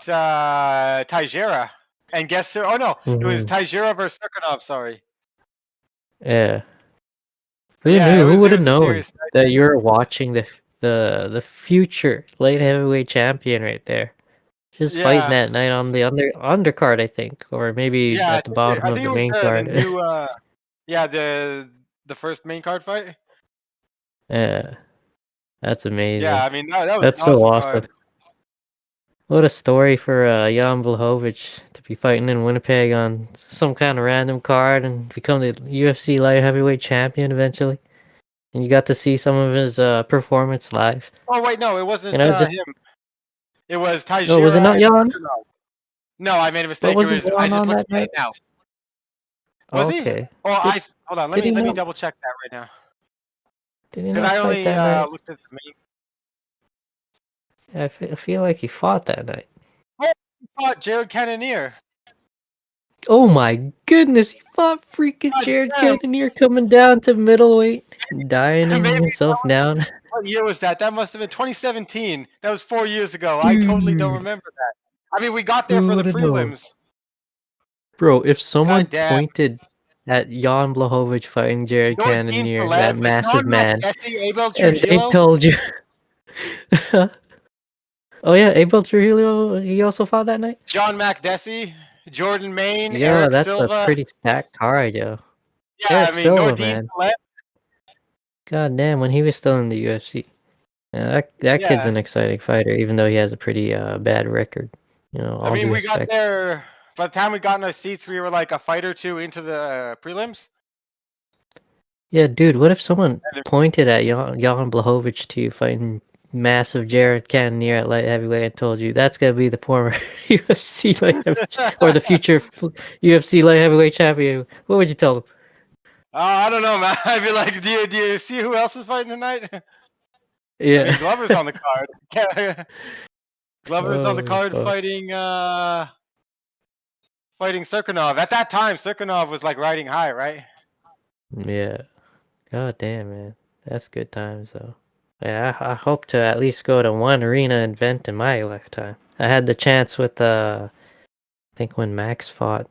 Teixeira. And guess who? Oh no, it was hmm Teixeira versus Serkinov. Sorry. Yeah. Who Yeah, knew? Who would it have was a known serious night. that you're watching the future light heavyweight champion right there? Just fighting Yeah, that night on the undercard, I think, or maybe yeah. at the bottom I of think the it was main the card. new. Yeah, the first main card fight. Yeah, that's Yeah, amazing. I mean that was an That's so awesome awesome. card. What a story for Jan Blachowicz to be fighting in Winnipeg on some kind of random card and become the UFC light heavyweight champion eventually. And you got to see some of his performance live. Oh wait, no, it You wasn't know, just him. It was oh, was it Teixeira not and Jan? Serkinov. No, I made a But mistake. It wasn't was. I Jan just on looked that at it night? now. Was he? Okay. Oh, Did hold on. did he Let me not? double check that right now Did he because not I fight only that night? looked at the main. I feel like he fought that night. Oh, he fought Jared Cannonier. Oh my goodness, he fought freaking God Jared damn. Cannonier coming down to middleweight, dieting Maybe himself down. what year was that? That must have been 2017. That was 4 years ago. I totally don't Dude, remember that. I mean, we got there who for the would have known? prelims. Bro, if someone God damn. pointed at Jan Blachowicz fighting Jared Georgine Cannonier, that Celeb, massive John man, Makdessi, Abel and they Trujillo. told you. Oh yeah, Abel Trujillo, he also fought that night? John Makdessi, Jordan Main, Yo, Eric that's a Silva. pretty stacked card, yo. Yeah, I Eric mean, Silva, Nordine man. Celeb. God damn, when he was still in the UFC. Yeah, that kid's Yeah, an exciting fighter, even though he has a pretty bad record. You know, I all mean, due we got respect. there. By the time we got in our seats, we were like a fight or two into the prelims. Yeah, dude, what if someone And then- pointed at Jan Blachowicz to you fighting massive Jared Cannonier at light heavyweight and told you that's gonna be the former UFC light heavyweight or the future UFC light heavyweight champion? What would you tell them? I don't know, man. I'd be like, do you see who else is fighting tonight? I Yeah. mean, Glover's on the card. Glover's on the Oh, card fuck. fighting Serkinov. At that time, Serkinov was like riding high, right? Yeah. God damn, man. That's good times, though. Yeah, I hope to at least go to one arena event in my lifetime. I had the chance with, I think when Max fought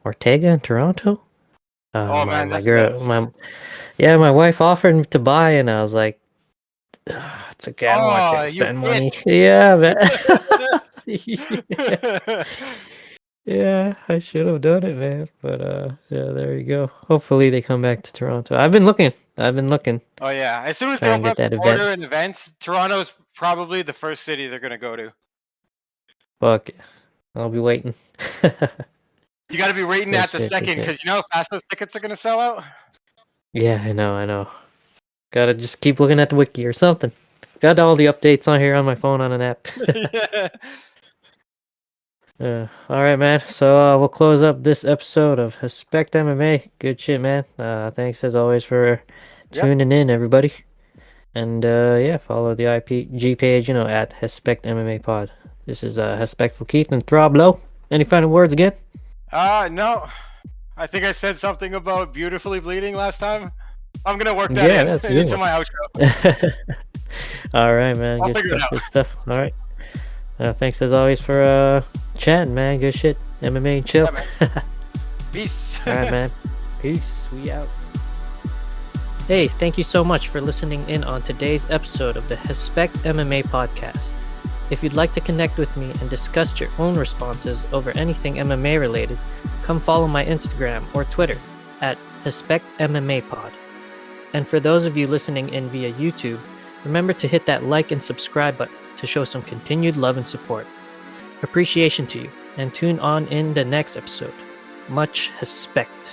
Ortega in Toronto. Oh My man, my that's the. girl, my wife offered me to buy, and I was like, "Ah, it's okay. I don't want you Oh, to you spend bitch! money." Yeah, man. Yeah, I should have done it, man. But yeah, there you go. Hopefully they come back to Toronto. I've been looking. Oh yeah, as soon as they Try and open get up the that event. border and events, Toronto's probably the first city they're gonna go to. Fuck it. I'll be waiting. You got to be waiting Good at the shit, good second shit. because you know how fast those tickets are gonna sell out. Yeah, I know. Gotta just keep looking at the wiki or something. Got all the updates on here on my phone on an app. Yeah. All right, man. So we'll close up this episode of Hespect MMA. Good shit, man. Thanks as always for Yep. tuning in, everybody. And yeah, follow the IPG page, at Hespect MMA Pod. This is Hespectful Keith and Throb Lowe. Any final words again? No. I think I said something about beautifully bleeding last time. I'm gonna work that Yeah, in that's a good into one. my outro. All right, man. I'll Good figure it stuff. out. Good stuff. All right. Thanks as always for chatting, man. Good shit. MMA and chill. Yeah, man. Peace. All right, man. Peace. We out. Hey, thank you so much for listening in on today's episode of the Hespect MMA podcast. If you'd like to connect with me and discuss your own responses over anything MMA related, come follow my Instagram or Twitter at Hespect MMA Pod. And for those of you listening in via YouTube, remember to hit that like and subscribe button to show some continued love and support. Appreciation to you, and tune on in the next episode. Much Hespect.